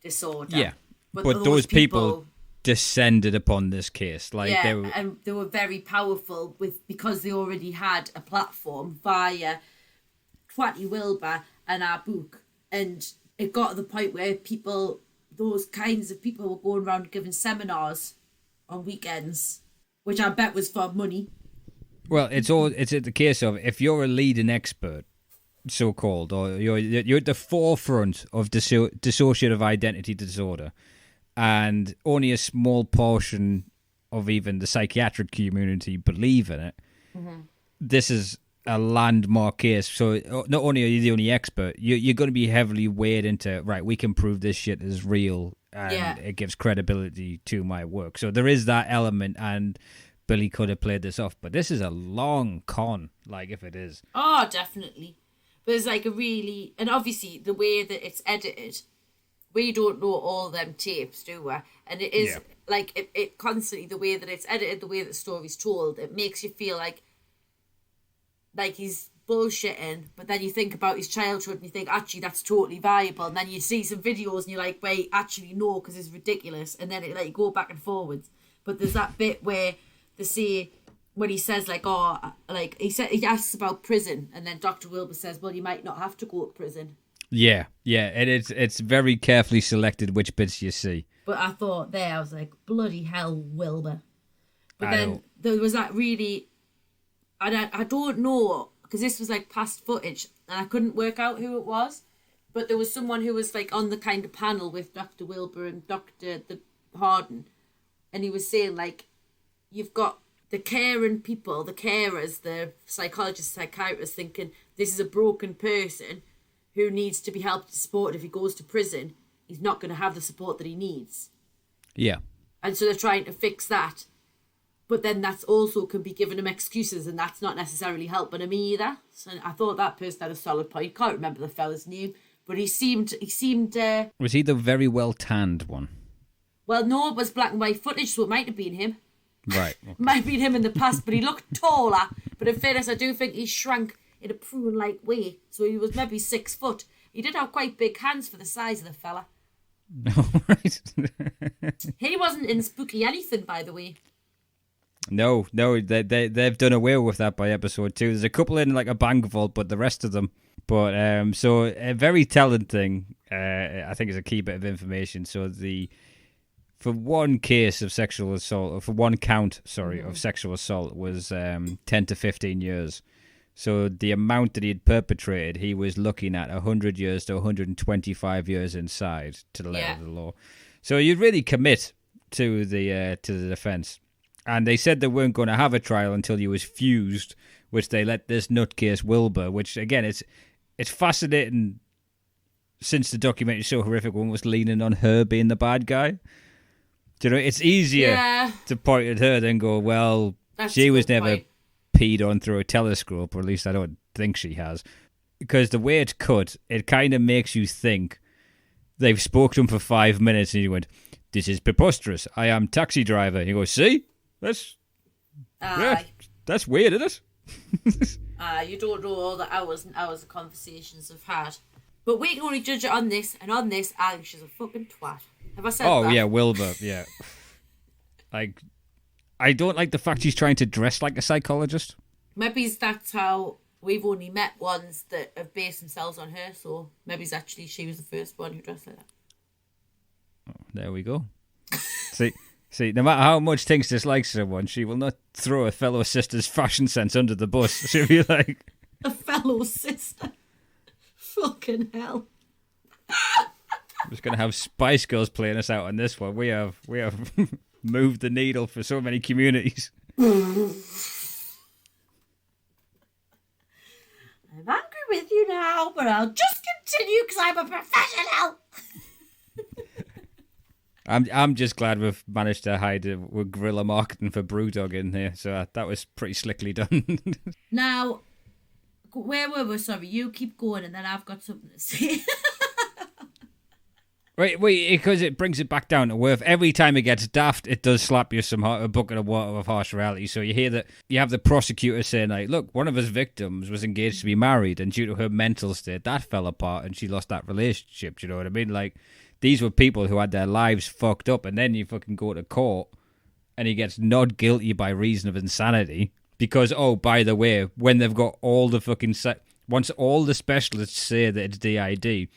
disorder. Yeah, but those people descended upon this case. Like, yeah, they and they were very powerful because they already had a platform via Twatty Wilbur and our book. And it got to the point where those kinds of people were going around giving seminars on weekends, which I bet was for money. Well, it's the case of if you're a leading expert, so-called, or you're at the forefront of dissociative identity disorder, and only a small portion of even the psychiatric community believe in it. Mm-hmm. This is a landmark case. So not only are you the only expert, you're going to be heavily weighed into, right, we can prove this shit is real, and it gives credibility to my work. So there is that element, and Billy could have played this off, but this is a long con, like, if it is. Oh, definitely. But it's like and obviously the way that it's edited, we don't know all them tapes, do we? And it is like it constantly, the way that it's edited, the way that the story's told, it makes you feel like he's bullshitting, but then you think about his childhood and you think, actually, that's totally viable. And then you see some videos and you're like, wait, actually, no, because it's ridiculous. And then it like go back and forwards. But there's that bit where they say, when he says, like, oh, like, he asks about prison, and then Dr. Wilbur says, well, you might not have to go to prison. Yeah, and it's very carefully selected which bits you see. But I thought I was like, bloody hell, Wilbur. But then there was that really, I don't know, because this was, like, past footage, and I couldn't work out who it was, but there was someone who was, like, on the kind of panel with Dr. Wilbur and Dr. Harden, and he was saying, like, you've got the caring people, the carers, the psychologists, psychiatrists thinking this is a broken person who needs to be helped and supported. If he goes to prison, he's not going to have the support that he needs. Yeah. And so they're trying to fix that. But then that's also can be giving him excuses, and that's not necessarily helping him either. So I thought that person had a solid point. Can't remember the fella's name, but he seemed. Was he the very well tanned one? Well, no, it was black and white footage, so it might have been him. Right. Okay. Might have been him in the past, but he looked taller. But in fairness, I do think he shrank in a prune-like way, so he was maybe 6 foot. He did have quite big hands for the size of the fella. Right. He wasn't in spooky anything, by the way. No, they've done away with that by episode 2. There's a couple in like a bank vault, but the rest of them. But so a very telling thing, I think is a key bit of information. So for one case of sexual assault, or for one count, of sexual assault was 10 to 15 years. So the amount that he had perpetrated, he was looking at 100 years to 125 years inside to the letter of the law. So you'd really commit to the defence. And they said they weren't going to have a trial until he was fused, which they let this nutcase Wilbur, which again, it's fascinating since the documentary is so horrific, one was leaning on her being the bad guy. Do you know, it's easier to point at her than go, well, she was never peed on through a telescope, or at least I don't think she has. Because the way it's cut, it kind of makes you think they've spoken to him for 5 minutes and he went, "This is preposterous. I am taxi driver." And he goes, "See? That's weird, isn't it?" You don't know all the hours and hours of conversations I've had. But we can only judge it on this, and on this, I think she's a fucking twat. Have I said that? Oh, yeah, Wilbur, yeah. Like, I don't like the fact she's trying to dress like a psychologist. Maybe that's how we've only met ones that have based themselves on her, so maybe actually she was the first one who dressed like that. Oh, there we go. See, no matter how much Tinks dislikes someone, she will not throw a fellow sister's fashion sense under the bus. She'll be like... A fellow sister? Fucking hell. I'm just going to have Spice Girls playing us out on this one. We have moved the needle for so many communities. I'm angry with you now, but I'll just continue because I'm a professional. I'm just glad we've managed to hide with guerrilla marketing for Brewdog in here, so that was pretty slickly done. Now, where were we? Sorry, you keep going, and then I've got something to say. Wait, because it brings it back down to earth. Every time it gets daft, it does slap you a bucket of water with harsh reality. So you hear that you have the prosecutor saying, like, look, one of his victims was engaged to be married, and due to her mental state, that fell apart, and she lost that relationship. Do you know what I mean? Like, these were people who had their lives fucked up, and then you fucking go to court, and he gets not guilty by reason of insanity. Because, oh, by the way, when they've got all the fucking... once all the specialists say that it's DID...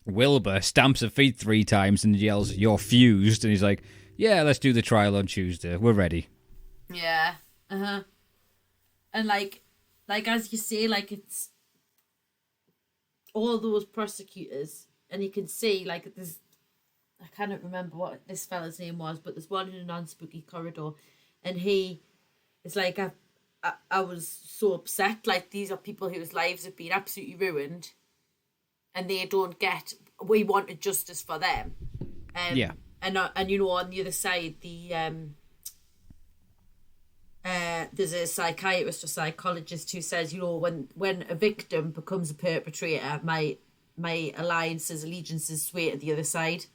Wilbur stamps her feet 3 times and yells, "You're fused," and he's like, "Yeah, let's do the trial on Tuesday. We're ready." Yeah. And like as you say, like it's all those prosecutors, and you can see like there's, I cannot remember what this fella's name was, but there's one in a non-spooky corridor, and he is like, I was so upset. Like, these are people whose lives have been absolutely ruined. And they don't get. We wanted justice for them. And you know, on the other side, there's a psychiatrist or psychologist who says, you know, when a victim becomes a perpetrator, my alliances, allegiances sway to the other side.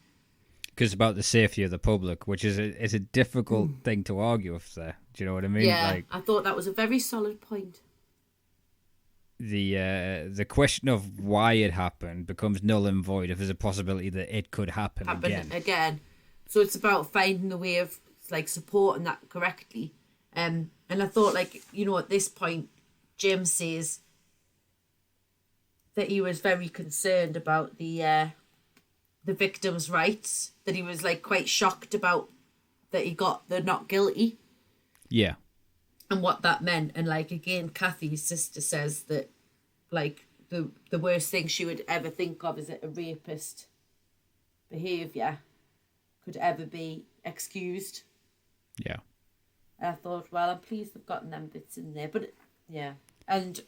Because it's about the safety of the public, which is a difficult thing to argue with there. Do you know what I mean? Yeah, like, I thought that was a very solid point. The question of why it happened becomes null and void if there's a possibility that it could happen again. So it's about finding the way of like supporting that correctly. And I thought, like, you know, at this point, Jim says that he was very concerned about the victim's rights, that he was like quite shocked about that he got the not guilty. Yeah. And what that meant. And like, again, Kathy's sister says that like the worst thing she would ever think of is that a rapist behaviour could ever be excused. Yeah. I thought, well, I'm pleased they've gotten them bits in there. But yeah, And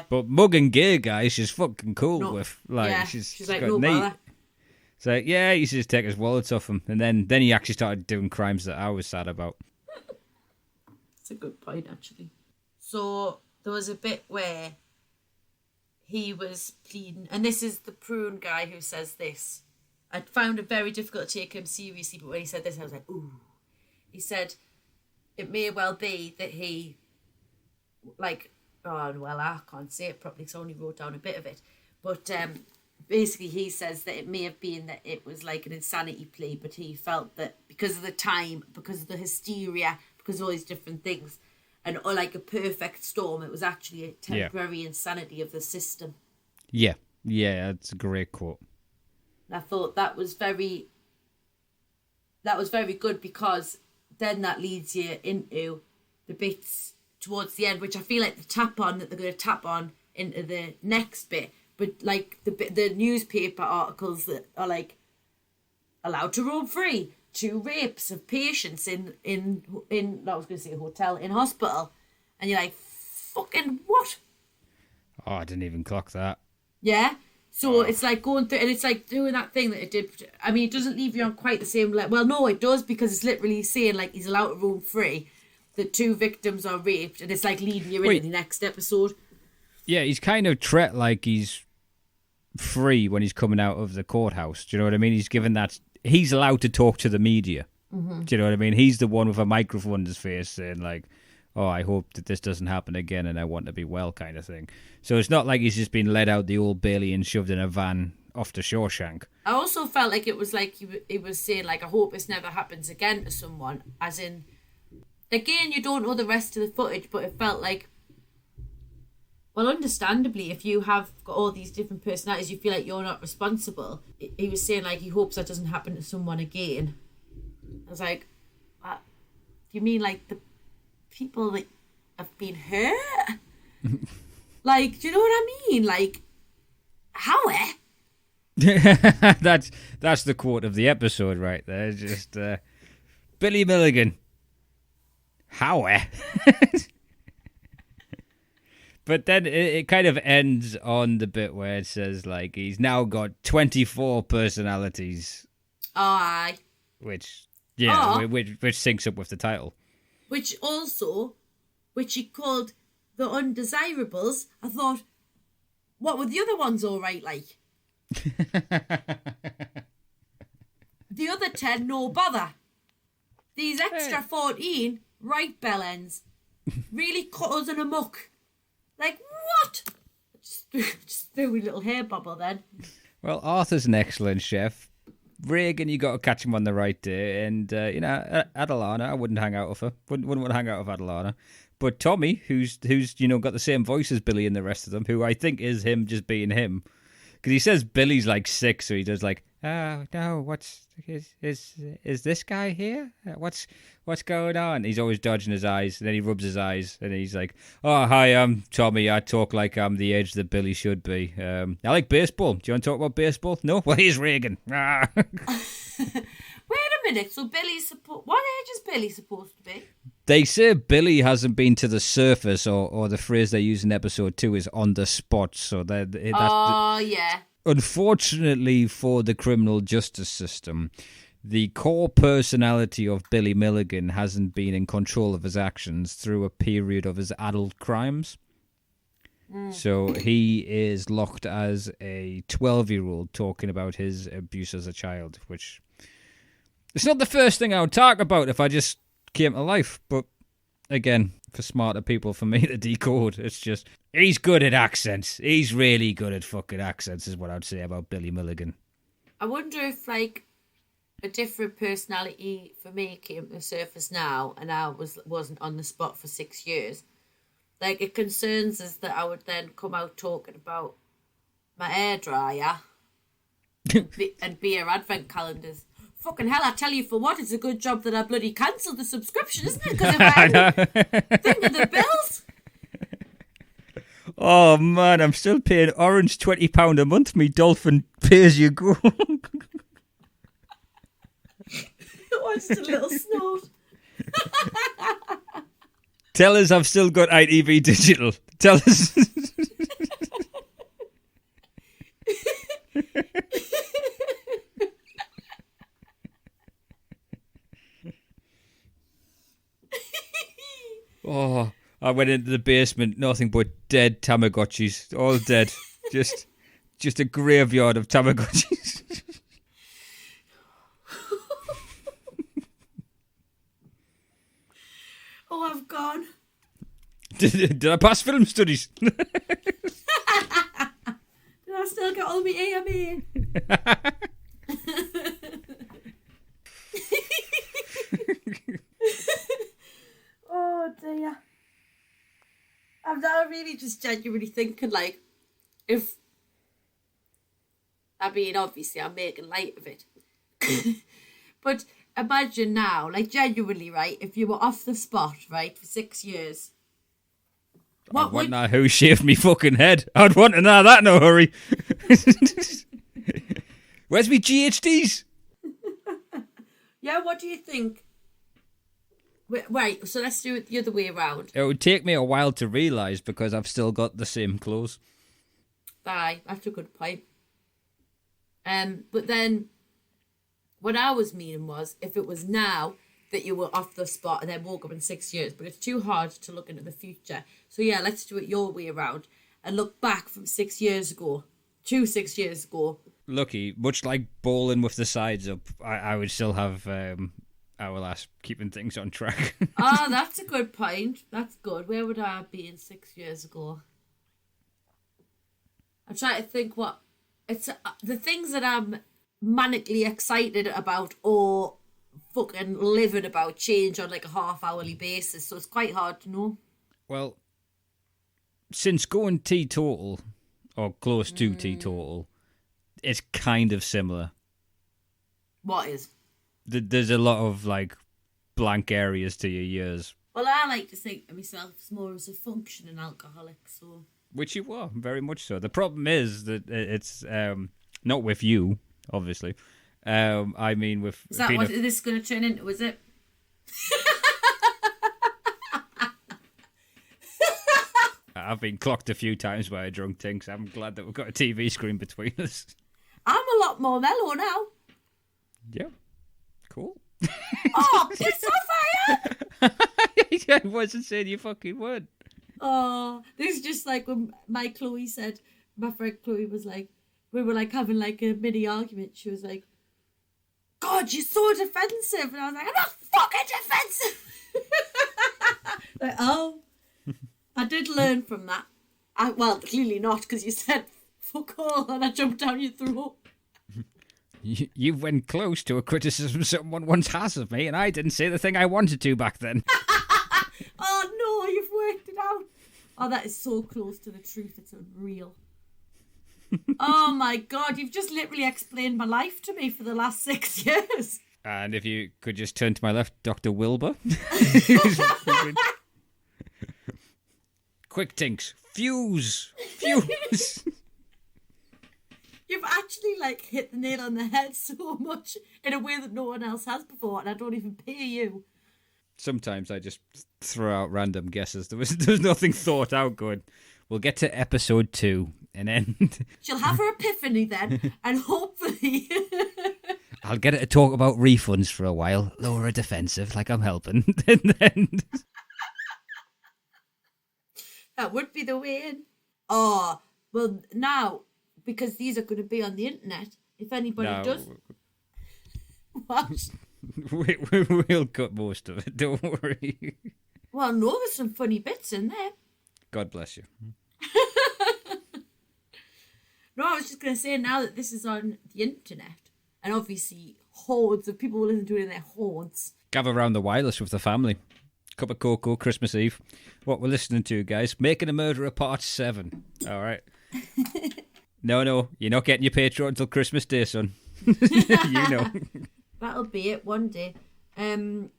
but mugging gay guys, she's fucking cool no, with. Like, yeah, she's like, no bother. It's like, yeah, he used to just take his wallets off him. And then he actually started doing crimes that I was sad about. That's a good point, actually. So there was a bit where he was pleading, and this is the prune guy who says this. I found it very difficult to take him seriously, but when he said this, I was like, ooh. He said, it may well be that he, like, oh, well, I can't say it properly because I only wrote down a bit of it. But basically he says that it may have been that it was like an insanity plea, but he felt that because of the time, because of the hysteria, because of all these different things, and or like a perfect storm, it was actually a temporary insanity of the system. Yeah, that's a great quote. And I thought that was very good, because then that leads you into the bits towards the end, which I feel like the tap on that they're going to tap on into the next bit, but like the newspaper articles that are like allowed to roam free, 2 rapes of patients in I was going to say hotel, in hospital, and you're like, fucking what? Oh, I didn't even clock that. Yeah. So it's like going through, and it's like doing that thing that it did. I mean, it doesn't leave you on quite the same level. Well, no, it does, because it's literally saying like he's allowed to roam free. The 2 victims are raped, and it's like leading you into the next episode. Yeah, he's kind of treated like he's free when he's coming out of the courthouse. Do you know what I mean? He's given that, he's allowed to talk to the media. Mm-hmm. Do you know what I mean? He's the one with a microphone in his face saying like, oh, I hope that this doesn't happen again and I want to be well, kind of thing. So it's not like he's just been led out the Old Bailey and shoved in a van off to Shawshank. I also felt like it was like he was saying like, I hope this never happens again to someone, as in, again, you don't know the rest of the footage, but it felt like, well, understandably, if you have got all these different personalities, you feel like you're not responsible. He was saying, like, he hopes that doesn't happen to someone again. I was like, what? Do you mean, like, the people that have been hurt? Like, do you know what I mean? Like, how? That's the quote of the episode right there. Just, Billy Miligan. How? But then it kind of ends on the bit where it says, like, he's now got 24 personalities. Oh, aye. Which syncs up with the title. Which he called the undesirables. I thought, what were the other ones all right like? The other 10, no bother. These extra 14, right bellends. Really cut us in a muck. Like, what? Just threw a little hair bubble then. Well, Arthur's an excellent chef. Reagan, you got to catch him on the right day. And, Adelana, I wouldn't hang out with her. Wouldn't want to hang out with Adelana. But Tommy, who's got the same voice as Billy and the rest of them, who I think is him just being him. Because he says Billy's like 6, so he does like, oh, no, is this guy here? What's going on? He's always dodging his eyes, and then he rubs his eyes, and he's like, oh, hi, I'm Tommy. I talk like I'm the age that Billy should be. I like baseball. Do you want to talk about baseball? No? Well, here's Reagan. Wait a minute. So what age is Billy supposed to be? They say Billy hasn't been to the surface, or the phrase they use in episode 2 is on the spot. So yeah. Unfortunately for the criminal justice system, the core personality of Billy Miligan hasn't been in control of his actions through a period of his adult crimes. So he is locked as a 12-year-old talking about his abuse as a child, which it's not the first thing I would talk about if I just came to life. But again, for smarter people, for me to decode, it's just, he's good at accents. He's really good at fucking accents is what I'd say about Billy Miligan. I wonder if, like, a different personality for me came to the surface now and I wasn't on the spot for 6 years. Like, it concerns us that I would then come out talking about my hairdryer and beer advent calendars. Fucking hell, I tell you for what, it's a good job that I bloody cancelled the subscription, isn't it? Because if I hadn't think of the bills. Oh, man, I'm still paying Orange £20 a month. Me dolphin pay as you go. Just a little snort. Tell us I've still got ITV Digital. Tell us. Oh, I went into the basement, nothing but dead Tamagotchis, all dead. Just a graveyard of Tamagotchis. Oh, I've gone. Did I pass film studies? Did I still get all my AMA? Oh dear. I'm now really just genuinely thinking, like, if... I mean, obviously I'm making light of it. But imagine now, like, genuinely, right, if you were off the spot, right, for 6 years. I'd want to know who shaved me fucking head. I'd want to know that in a hurry. Where's me GHDs? Yeah, what do you think? Right, so let's do it the other way around. It would take me a while to realise because I've still got the same clothes. Aye, that's a good point. But then, what I was meaning was, if it was now that you were off the spot and then woke up in 6 years, but it's too hard to look into the future. So yeah, let's do it your way around and look back from 6 years ago to 6 years ago. Lucky, much like bowling with the sides up, I would still have Hourglass keeping things on track. Ah, that's a good point. That's good. Where would I be in 6 years ago? I'm trying to think what... It's the things that I'm manically excited about or fucking living about change on like a half-hourly basis, so it's quite hard to know. Well, since going teetotal, or close to teetotal, it's kind of similar. What is? There's a lot of, like, blank areas to your years. Well, I like to think of myself as more as a functioning alcoholic, so... Which you are, very much so. The problem is that it's not with you, obviously. I mean with... Is that what this is going to turn into, is it? I've been clocked a few times by a drunk tinks. I'm glad that we've got a TV screen between us. I'm a lot more mellow now. Yeah. Cool. Oh, piss on fire! I wasn't saying you fucking would. Oh, this is just like when my Chloe said, my friend Chloe was like, we were like having like a mini argument. She was like, God, you're so defensive. And I was like, I'm not fucking defensive. Like, oh, I did learn from that. Well, clearly not, because you said fuck all and I jumped down your throat. You went close to a criticism someone once has of me, and I didn't say the thing I wanted to back then. Oh no, you've worked it out. Oh, that is so close to the truth. It's unreal. Oh my God, you've just literally explained my life to me for the last 6 years. And if you could just turn to my left, Dr. Wilbur. Quick tinks. Fuse. You've actually like hit the nail on the head so much in a way that no one else has before, and I don't even pay you. Sometimes I just throw out random guesses. There was nothing thought out going, we'll get to episode 2 and then... She'll have her epiphany then, and hopefully... I'll get her to talk about refunds for a while, lower her defensive like I'm helping, and then... That would be the way in. Oh, well, now, because these are going to be on the internet, if anybody does... What? We'll cut most of it, don't worry. Well, no, there's some funny bits in there. God bless you. No, I was just going to say, now that this is on the internet, and obviously hordes of people will listen to it in their hordes. Gather around the wireless with the family. Cup of cocoa, Christmas Eve. What we're listening to, guys. Making a Murderer Part 7. All right. No, you're not getting your Patreon until Christmas Day, son. You know. That'll be it one day. Let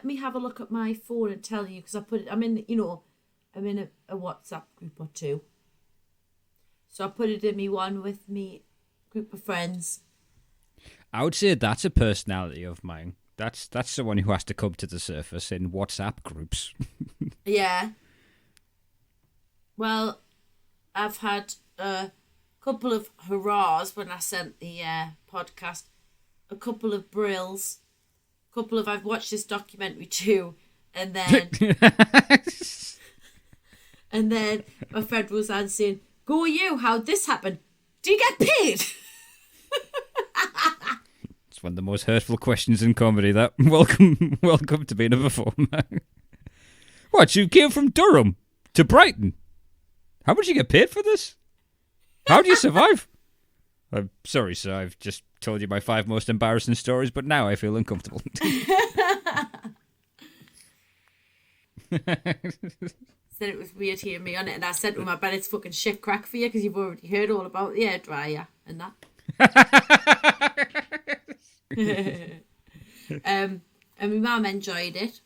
me have a look at my phone and tell you, because I'm in a WhatsApp group or two. So I put it in me one with me group of friends. I would say that's a personality of mine. That's someone who has to come to the surface in WhatsApp groups. Yeah. Well, I've had a couple of hurrahs when I sent the podcast, a couple of brills, a couple of I've watched this documentary too, and then and then my friend Roseanne saying, "Go you, how'd this happen? Do you get paid?" It's one of the most hurtful questions in comedy. That welcome to being a performer. What, you came from Durham to Brighton? How much you get paid for this? How do you survive? I'm sorry, sir. I've just told you my 5 most embarrassing stories, but now I feel uncomfortable. Said it was weird hearing me on it, and I said to him, "I bet it's fucking shit crack for you because you've already heard all about the hairdryer and that." And my mum enjoyed it.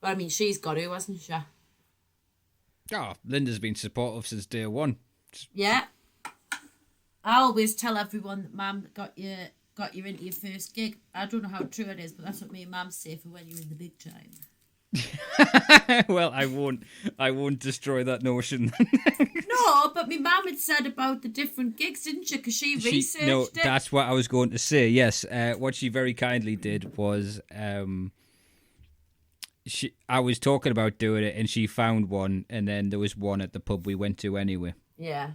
Well, I mean, she's got to, hasn't she? Oh, Linda's been supportive since day one. Yeah. I always tell everyone that Mum got you into your first gig. I don't know how true it is, but that's what me and Mum say for when you're in the big time. Well, I won't destroy that notion. No, but my mum had said about the different gigs, didn't she? Because she researched it. That's what I was going to say. Yes, what she very kindly did was, I was talking about doing it, and she found one, and then there was one at the pub we went to anyway. Yeah.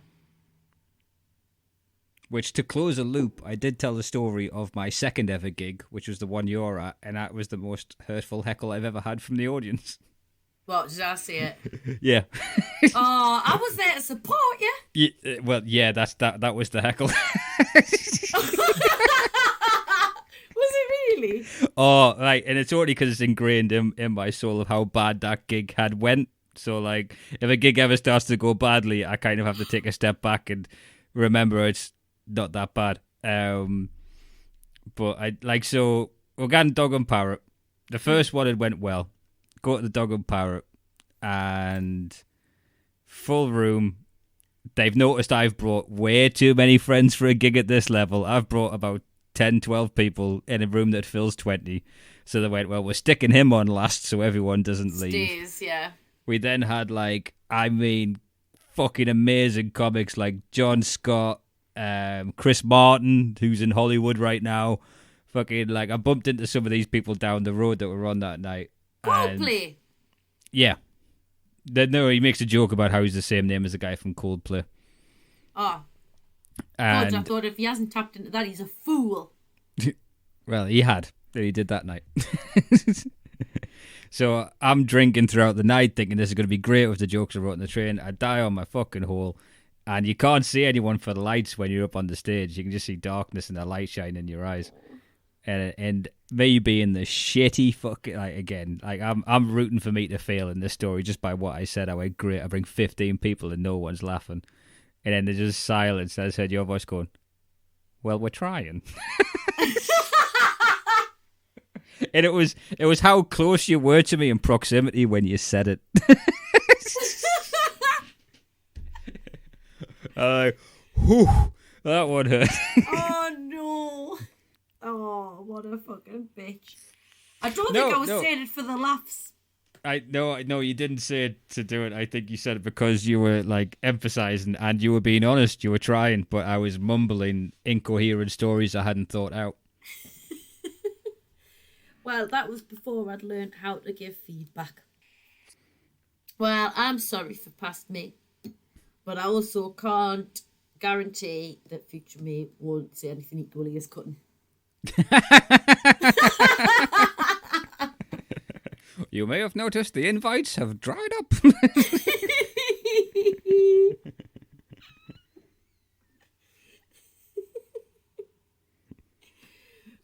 Which, to close a loop, I did tell the story of my second ever gig, which was the one you're at, and that was the most hurtful heckle I've ever had from the audience. What, did I see it? Yeah. Oh, I was there to support you. Well, yeah, that was the heckle. Was it really? Oh, right, and it's only because it's ingrained in my soul of how bad that gig had went. So, like, if a gig ever starts to go badly, I kind of have to take a step back and remember it's not that bad. But so we're getting Dog and Parrot. The first one, it went well. Go to the Dog and Parrot, and full room. They've noticed I've brought way too many friends for a gig at this level. I've brought about 10, 12 people in a room that fills 20. So they went, well, we're sticking him on last so everyone doesn't leave. Stays, yeah. We then had, fucking amazing comics like John Scott, Chris Martin, who's in Hollywood right now. Fucking, I bumped into some of these people down the road that were on that night. Coldplay? Yeah. No, he makes a joke about how he's the same name as a guy from Coldplay. Oh. And God, I thought if he hasn't tapped into that, he's a fool. Well, he had. He did that night. So I'm drinking throughout the night thinking this is going to be great with the jokes I wrote on the train. I die on my fucking hole. And you can't see anyone for the lights when you're up on the stage. You can just see darkness and the light shine in your eyes. And me being the shitty fucking, I'm rooting for me to fail in this story just by what I said. I went, great, I bring 15 people and no one's laughing. And then there's just silence. And I said, your voice going, well, we're trying. And it was how close you were to me in proximity when you said it. Whew, that one hurt. Oh, no. Oh, what a fucking bitch. I don't think I was saying it for the laughs. No, you didn't say it to do it. I think you said it because you were, emphasizing and you were being honest. You were trying, but I was mumbling incoherent stories I hadn't thought out. Well, that was before I'd learned how to give feedback. Well, I'm sorry for past me, but I also can't guarantee that future me won't say anything equally as cutting. You may have noticed the invites have dried up.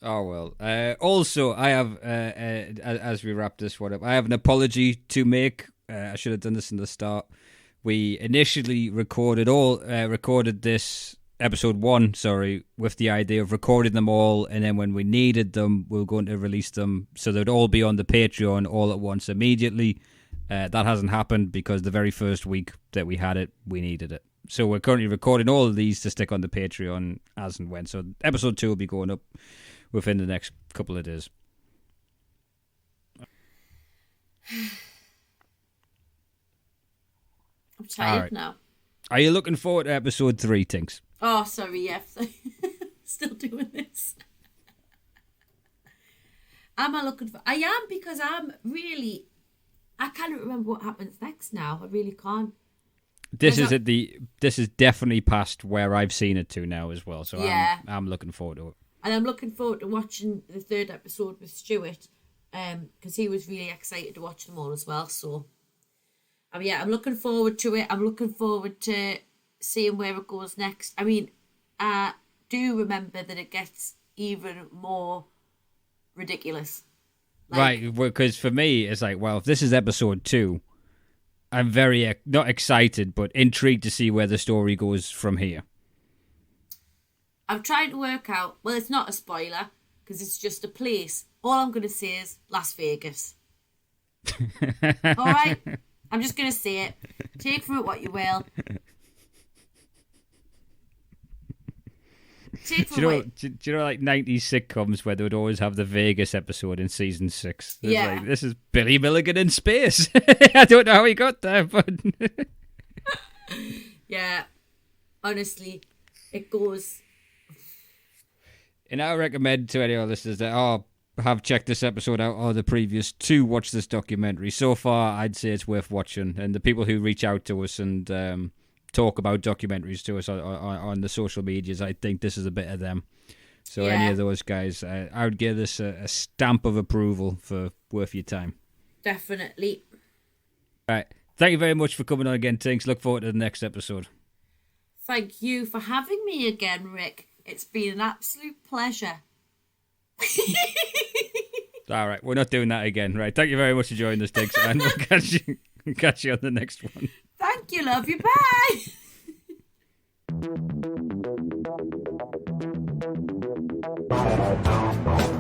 Oh, well. Also, I have, as we wrap this one up, I have an apology to make. I should have done this in the start. We initially recorded this episode 1, with the idea of recording them all, and then when we needed them, we were going to release them so they'd all be on the Patreon all at once immediately. That hasn't happened because the very first week that we had it, we needed it. So we're currently recording all of these to stick on the Patreon as and when. So episode 2 will be going up within the next couple of days. I'm tired right. now. Are you looking forward to episode 3, Tinks? Oh, sorry, yes. Still doing this. Am I looking for... I am, because I'm really... I can't remember what happens next now. I really can't. This is definitely past where I've seen it to now as well. So yeah. I'm looking forward to it. And I'm looking forward to watching the 3rd episode with Stuart, because he was really excited to watch them all as well. So, yeah, I'm looking forward to it. I'm looking forward to seeing where it goes next. I mean, I do remember that it gets even more ridiculous. Right, because for me, it's like, well, if this is episode 2, I'm very, not excited, but intrigued to see where the story goes from here. I'm trying to work out, well, it's not a spoiler, because it's just a place. All I'm going to say is Las Vegas. All right? I'm just going to say it. Take from it what you will. Do you know, like 90s sitcoms where they would always have the Vegas episode in season 6? Yeah. Like, this is Billy Miligan in space. I don't know how he got there, but... Yeah. Honestly, it goes... And I recommend to any of our listeners that have checked this episode out or the previous to watch this documentary. So far, I'd say it's worth watching. And the people who reach out to us and talk about documentaries to us on the social medias, I think this is a bit of them. So any of those guys, I would give this a stamp of approval for worth your time. Definitely. All right. Thank you very much for coming on again, Tinks. Look forward to the next episode. Thank you for having me again, Rick. It's been an absolute pleasure. All right, we're not doing that again. Right, thank you very much for joining us, Tinks, and we'll catch you on the next one. Thank you, love you, bye.